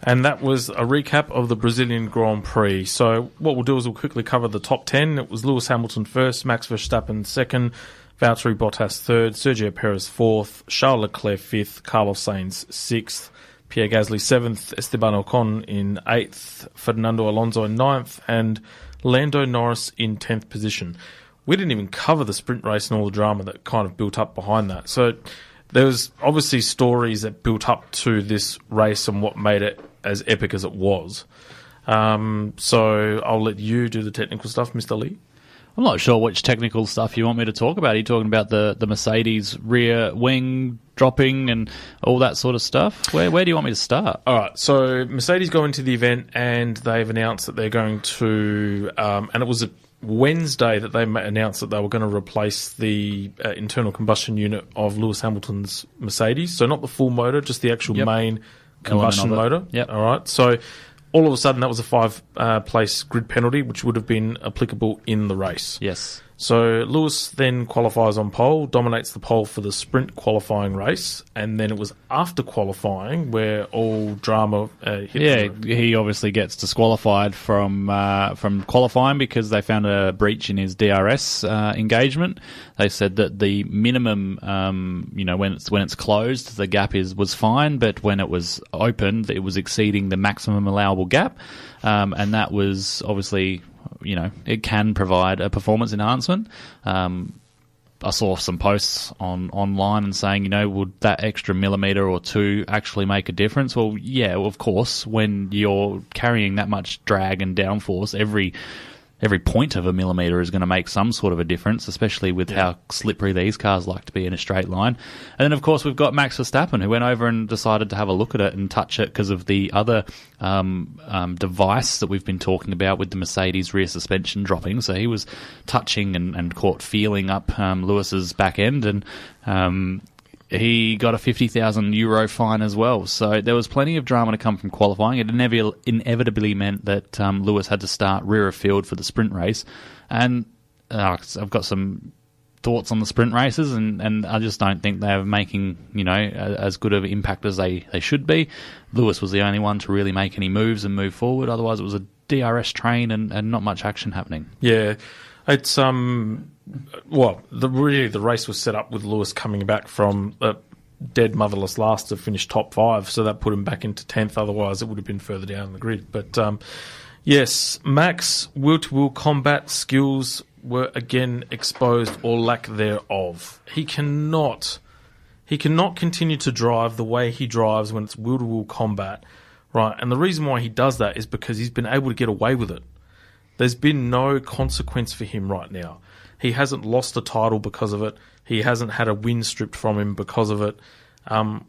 And that was a recap of the Brazilian Grand Prix. So what we'll do is we'll quickly cover the top 10. It was Lewis Hamilton first, Max Verstappen second, Valtteri Bottas third, Sergio Perez fourth, Charles Leclerc fifth, Carlos Sainz sixth, Pierre Gasly seventh, Esteban Ocon in eighth, Fernando Alonso in ninth, and Lando Norris in 10th position. We didn't even cover the sprint race and all the drama that kind of built up behind that. So there was obviously stories that built up to this race and what made it as epic as it was. So I'll let you do the technical stuff, Mr. Leigh. I'm not sure which technical stuff you want me to talk about. Are you talking about the Mercedes rear wing dropping and all that sort of stuff? Where do you want me to start? All right, so Mercedes go into the event and they've announced that they're going to, and it was a Wednesday that they announced that they were going to replace the internal combustion unit of Lewis Hamilton's Mercedes. So not the full motor, just the actual main combustion motor. Yep. All right. So all of a sudden that was a 5-place grid penalty, which would have been applicable in the race. Yes. So Lewis then qualifies on pole, dominates the pole for the sprint qualifying race, and then it was after qualifying where all drama hit. Yeah, he obviously gets disqualified from qualifying because they found a breach in his DRS engagement. They said that the minimum, when it's closed, the gap was fine, but when it was opened, it was exceeding the maximum allowable gap, and that was obviously, it can provide a performance enhancement. I saw some posts online and saying, would that extra millimetre or two actually make a difference? Well, yeah, of course. When you're carrying that much drag and downforce, every point of a millimetre is going to make some sort of a difference, especially with how slippery these cars like to be in a straight line. And then, of course, we've got Max Verstappen, who went over and decided to have a look at it and touch it because of the other device that we've been talking about with the Mercedes rear suspension dropping. So he was touching and caught feeling up Lewis's back end, and he got a €50,000 fine as well. So there was plenty of drama to come from qualifying. It inevitably meant that Lewis had to start rear of field for the sprint race. And I've got some thoughts on the sprint races, and I just don't think they're making as good of an impact as they should be. Lewis was the only one to really make any moves and move forward. Otherwise, it was a DRS train and not much action happening. Yeah, it's the race was set up with Lewis coming back from a dead motherless last to finish top 5, so that put him back into 10th. Otherwise, it would have been further down in the grid. But yes, Max wheel-to-wheel combat skills were again exposed, or lack thereof. He cannot continue to drive the way he drives when it's wheel-to-wheel combat, right? And the reason why he does that is because he's been able to get away with it. There's been no consequence for him right now. He hasn't lost a title because of it. He hasn't had a win stripped from him because of it.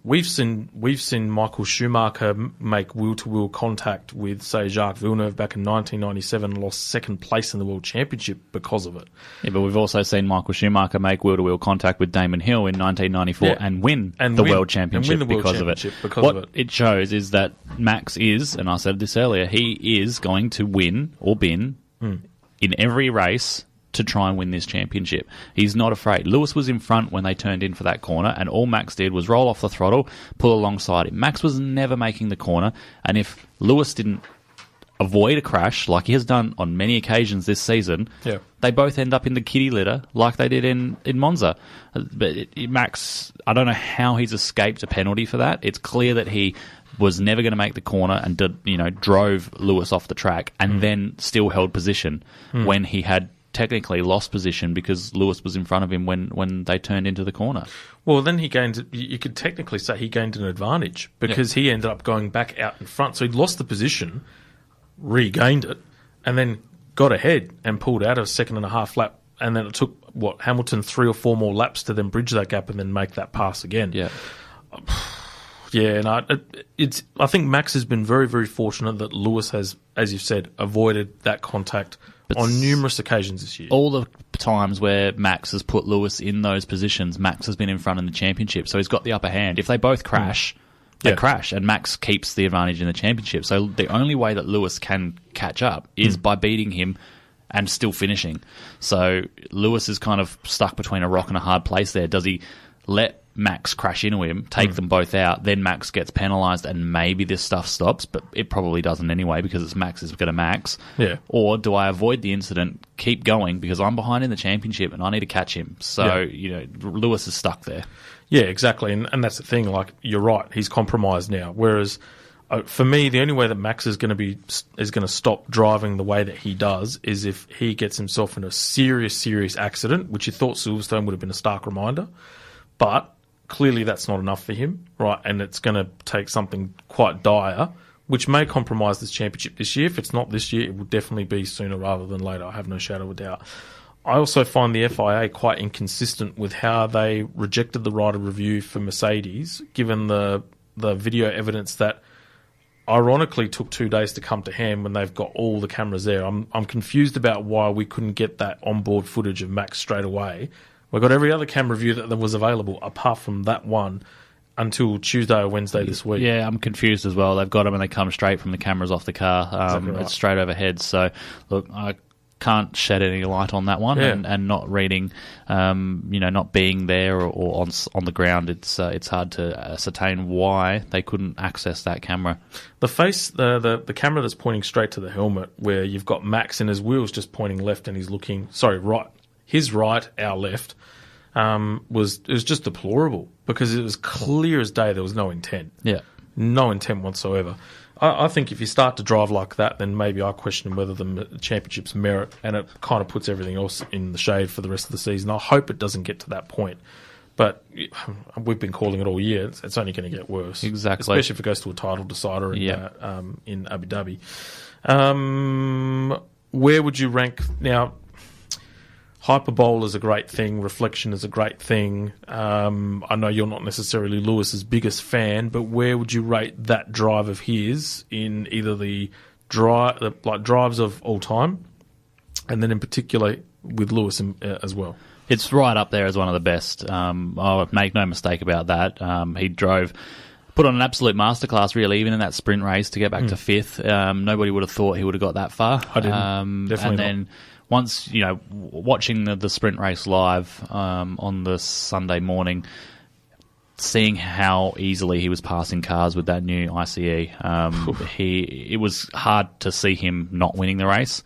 We've seen Michael Schumacher make wheel-to-wheel contact with, say, Jacques Villeneuve back in 1997 and lost second place in the World Championship because of it. Yeah, but we've also seen Michael Schumacher make wheel-to-wheel contact with Damon Hill in 1994 and win the World Championship because of it. What it shows is that Max is, and I said this earlier, he is going to win or bin in every race to try and win this championship. He's not afraid. Lewis was in front when they turned in for that corner, and all Max did was roll off the throttle, pull alongside him. Max was never making the corner, and if Lewis didn't avoid a crash, like he has done on many occasions this season, they both end up in the kiddie litter like they did in Monza. But Max, I don't know how he's escaped a penalty for that. It's clear that he was never going to make the corner and drove Lewis off the track and then still held position when he had technically lost position because Lewis was in front of him when they turned into the corner. Well, then you could technically say he gained an advantage because he ended up going back out in front. So he lost the position, regained it, and then got ahead and pulled out a 2.5 lap. And then it took, Hamilton 3 or 4 more laps to then bridge that gap and then make that pass again. Yeah. Yeah, no, I think Max has been very, very fortunate that Lewis has, as you've said, avoided that contact on numerous occasions this year. All the times where Max has put Lewis in those positions, Max has been in front in the championship, so he's got the upper hand. If they both crash, they crash, and Max keeps the advantage in the championship. So the only way that Lewis can catch up is by beating him and still finishing. So Lewis is kind of stuck between a rock and a hard place there. Does he let Max crash into him, take them both out, then Max gets penalised and maybe this stuff stops, but it probably doesn't anyway because it's Max is going to Max? Yeah. Or do I avoid the incident, keep going because I'm behind in the championship and I need to catch him? So, Lewis is stuck there. Yeah, exactly. And that's the thing. Like, you're right. He's compromised now. Whereas, for me, the only way that Max is going to stop driving the way that he does is if he gets himself in a serious accident, which you thought Silverstone would have been a stark reminder. But clearly that's not enough for him, right? And it's going to take something quite dire, which may compromise this championship this year. If it's not this year, it will definitely be sooner rather than later. I have no shadow of a doubt. I also find the FIA quite inconsistent with how they rejected the rider review for Mercedes, given the video evidence that ironically took 2 days to come to hand when they've got all the cameras there. I'm confused about why we couldn't get that onboard footage of Max straight away. We got every other camera view that was available apart from that one until Tuesday or Wednesday this week. Yeah, I'm confused as well. They've got them and they come straight from the cameras off the car. Exactly right. It's straight overhead. So, look, I can't shed any light on that one, and not reading, not being there or on the ground. It's hard to ascertain why they couldn't access that camera. The camera that's pointing straight to the helmet, where you've got Max and his wheels just pointing left and he's looking, right. His right, our left, was just deplorable because it was clear as day there was no intent. Yeah. No intent whatsoever. I think if you start to drive like that, then maybe I question whether the championship's merit, and it kind of puts everything else in the shade for the rest of the season. I hope it doesn't get to that point. But we've been calling it all year. It's only going to get worse. Exactly. Especially if it goes to a title decider in Abu Dhabi. Where would you rank now? Hyperbole is a great thing. Reflection is a great thing. I know you're not necessarily Lewis's biggest fan, but where would you rate that drive of his in either the drives of all time, and then in particular with Lewis as well? It's right up there as one of the best. I'll make no mistake about that. He put on an absolute masterclass, really, even in that sprint race to get back to fifth. Nobody would have thought he would have got that far. I didn't. Definitely then not. Once, watching the sprint race live on the Sunday morning, seeing how easily he was passing cars with that new ICE, it was hard to see him not winning the race.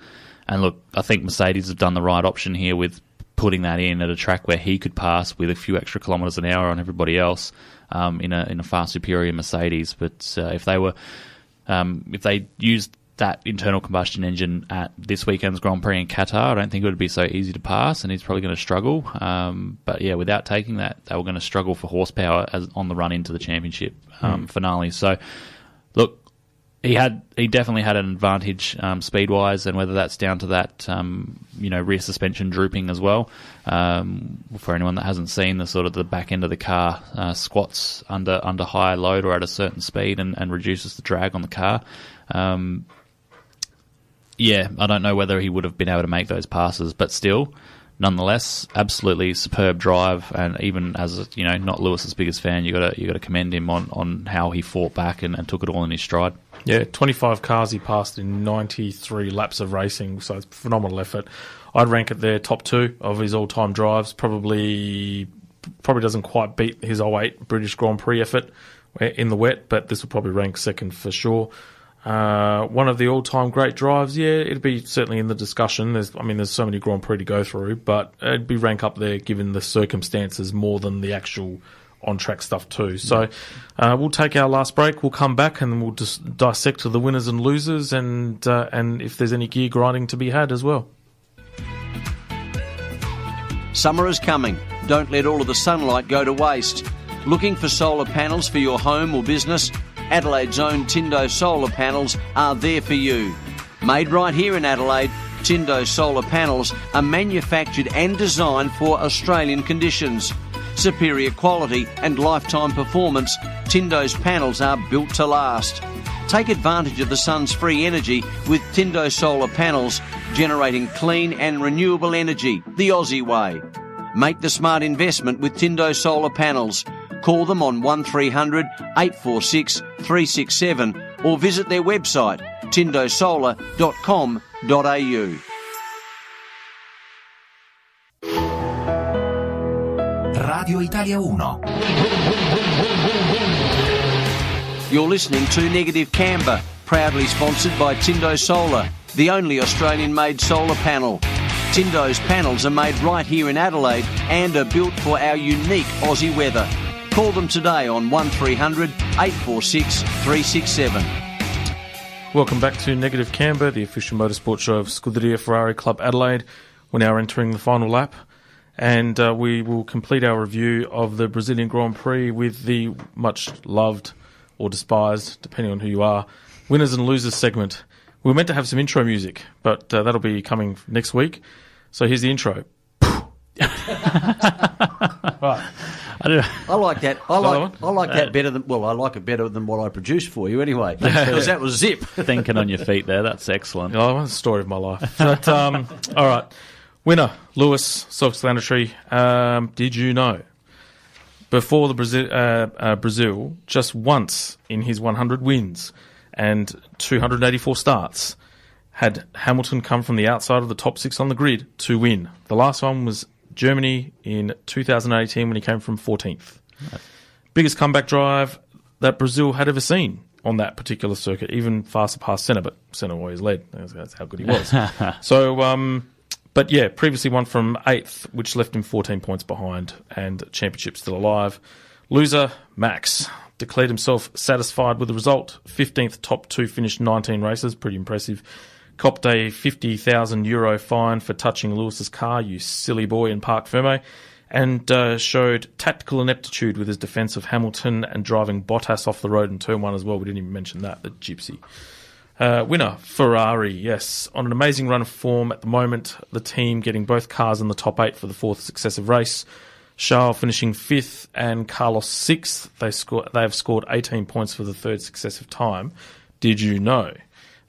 And look, I think Mercedes have done the right option here with putting that in at a track where he could pass with a few extra kilometres an hour on everybody else in a far superior Mercedes. But if they used that internal combustion engine at this weekend's Grand Prix in Qatar, I don't think it would be so easy to pass, and he's probably going to struggle. But yeah, without taking that, they were going to struggle for horsepower on the run into the championship finale. So, look, he definitely had an advantage speed-wise, and whether that's down to that rear suspension drooping as well. For anyone that hasn't seen the back end of the car squats under high load or at a certain speed and reduces the drag on the car. Yeah, I don't know whether he would have been able to make those passes, but still, nonetheless, absolutely superb drive. And even as not Lewis's biggest fan, you got to commend him on how he fought back and took it all in his stride. Yeah, 25 cars he passed in 93 laps of racing, so it's a phenomenal effort. I'd rank it there top 2 of his all-time drives. Probably doesn't quite beat his 08 British Grand Prix effort in the wet, but this will probably rank second for sure. One of the all-time great drives, yeah, it'd be certainly in the discussion. There's so many Grand Prix to go through, but it'd be rank up there given the circumstances more than the actual on-track stuff too. So we'll take our last break. We'll come back and we'll just dissect the winners and losers and if there's any gear grinding to be had as well. Summer is coming. Don't let all of the sunlight go to waste. Looking for solar panels for your home or business? Adelaide's own Tindo solar panels are there for you. Made right here in Adelaide, Tindo solar panels are manufactured and designed for Australian conditions. superior quality and lifetime performance, Tindo's panels are built to last. Take advantage of the sun's free energy with Tindo solar panels, generating clean and renewable energy the Aussie way. Make the smart investment with Tindo solar panels. Call them on 1300 846 367 or visit their website tindosolar.com.au. Radio Italia 1. You're listening to Negative Camber, proudly sponsored by Tindo Solar, the only Australian-made solar panel. Tindo's panels are made right here in Adelaide and are built for our unique Aussie weather. Call them today on 1300 846 367. Welcome back to Negative Camber, the official motorsport show of Scuderia Ferrari Club Adelaide. We're now entering the final lap, and we will complete our review of the Brazilian Grand Prix with the much loved or despised, depending on who you are, winners and losers segment. We were meant to have some intro music, but that'll be coming next week. So here's the intro. Right. I like that. I like that better than. Well, I like it better than what I produced for you anyway, because that was zip. Thinking on your feet there. That's excellent. Oh, that's the story of my life. But, all right, winner Lewis, self-explanatory. Did you know? Before the Brazil, just once in his 100 wins and 284 starts, had Hamilton come from the outside of the top 6 on the grid to win. The last one was Germany in 2018 when he came from 14th. Right. Biggest comeback drive that Brazil had ever seen on that particular circuit, even far surpassed Senna, but Senna always led. That's how good he was. So, but yeah, previously won from 8th, which left him 14 points behind, and championship still alive. Loser, Max, declared himself satisfied with the result. 15th, top 2, finished 19 races, pretty impressive. Copped a €50,000 fine for touching Lewis's car, you silly boy, in Parc Ferme, and showed tactical ineptitude with his defence of Hamilton and driving Bottas off the road in Turn 1 as well. We didn't even mention that, the gypsy. Winner, Ferrari, yes. On an amazing run of form at the moment, the team getting both cars in the top 8 for the 4th successive race. Charles finishing 5th and Carlos 6th. They have scored 18 points for the 3rd successive time. Did you know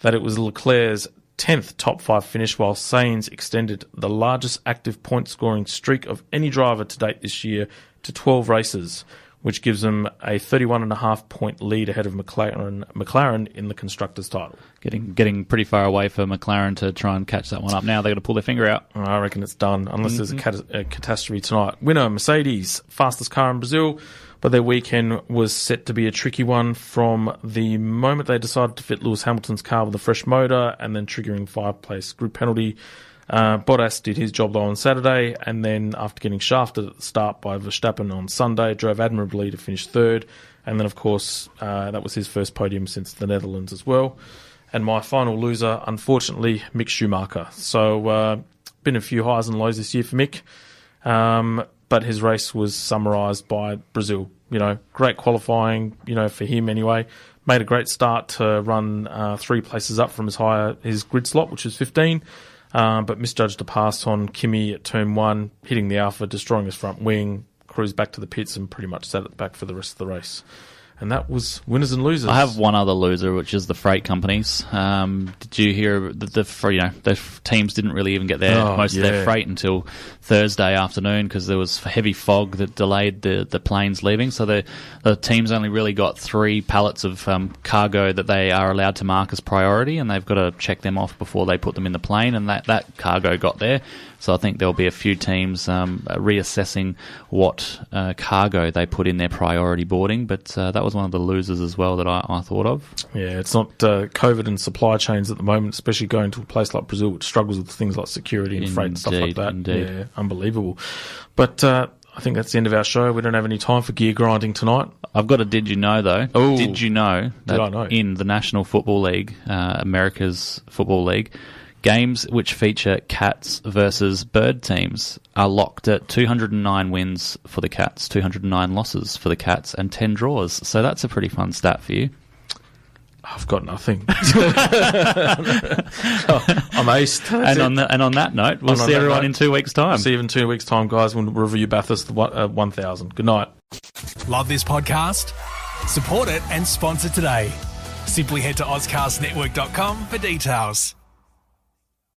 that it was Leclerc's 10th top 5 finish, while Sainz extended the largest active point-scoring streak of any driver to date this year to 12 races, which gives them a 31.5-point lead ahead of McLaren in the Constructors' title. Getting pretty far away for McLaren to try and catch that one up now. They've got to pull their finger out. I reckon it's done, unless there's a catastrophe tonight. Winner, Mercedes, fastest car in Brazil, but their weekend was set to be a tricky one from the moment they decided to fit Lewis Hamilton's car with a fresh motor and then triggering 5-place group penalty. Bottas did his job though on Saturday, and then after getting shafted at the start by Verstappen on Sunday, drove admirably to finish 3rd, and then of course that was his first podium since the Netherlands as well. And my final loser, unfortunately, Mick Schumacher. So been a few highs and lows this year for Mick, but his race was summarised by Brazil. You know, great qualifying, you know, for him anyway. Made a great start to run 3 places up from his grid slot, which was 15. But misjudged a pass on Kimi at turn 1, hitting the Alpha, destroying his front wing, cruised back to the pits and pretty much sat at the back for the rest of the race. And that was winners and losers. I have one other loser, which is the freight companies. Did you hear that the teams didn't really even get most of their freight until Thursday afternoon because there was heavy fog that delayed the planes leaving. So the teams only really got 3 pallets of cargo that they are allowed to mark as priority, and they've got to check them off before they put them in the plane, and that cargo got there. So I think there'll be a few teams reassessing what cargo they put in their priority boarding, but that was one of the losers as well that I thought of. Yeah, it's not COVID and supply chains at the moment, especially going to a place like Brazil, which struggles with things like security and freight and stuff like that. Indeed. Yeah, unbelievable. But I think that's the end of our show. We don't have any time for gear grinding tonight. I've got a did you know, though. Ooh. Did you know that in the National Football League, America's Football League, games which feature cats versus bird teams are locked at 209 wins for the cats, 209 losses for the cats, and 10 draws. So that's a pretty fun stat for you. I've got nothing. I'm aced. And on that note, we'll see everyone in 2 weeks' time. See you in 2 weeks' time, guys. We'll review Bathurst 1000. Good night. Love this podcast? Support it and sponsor today. Simply head to AuscastNetwork.com for details.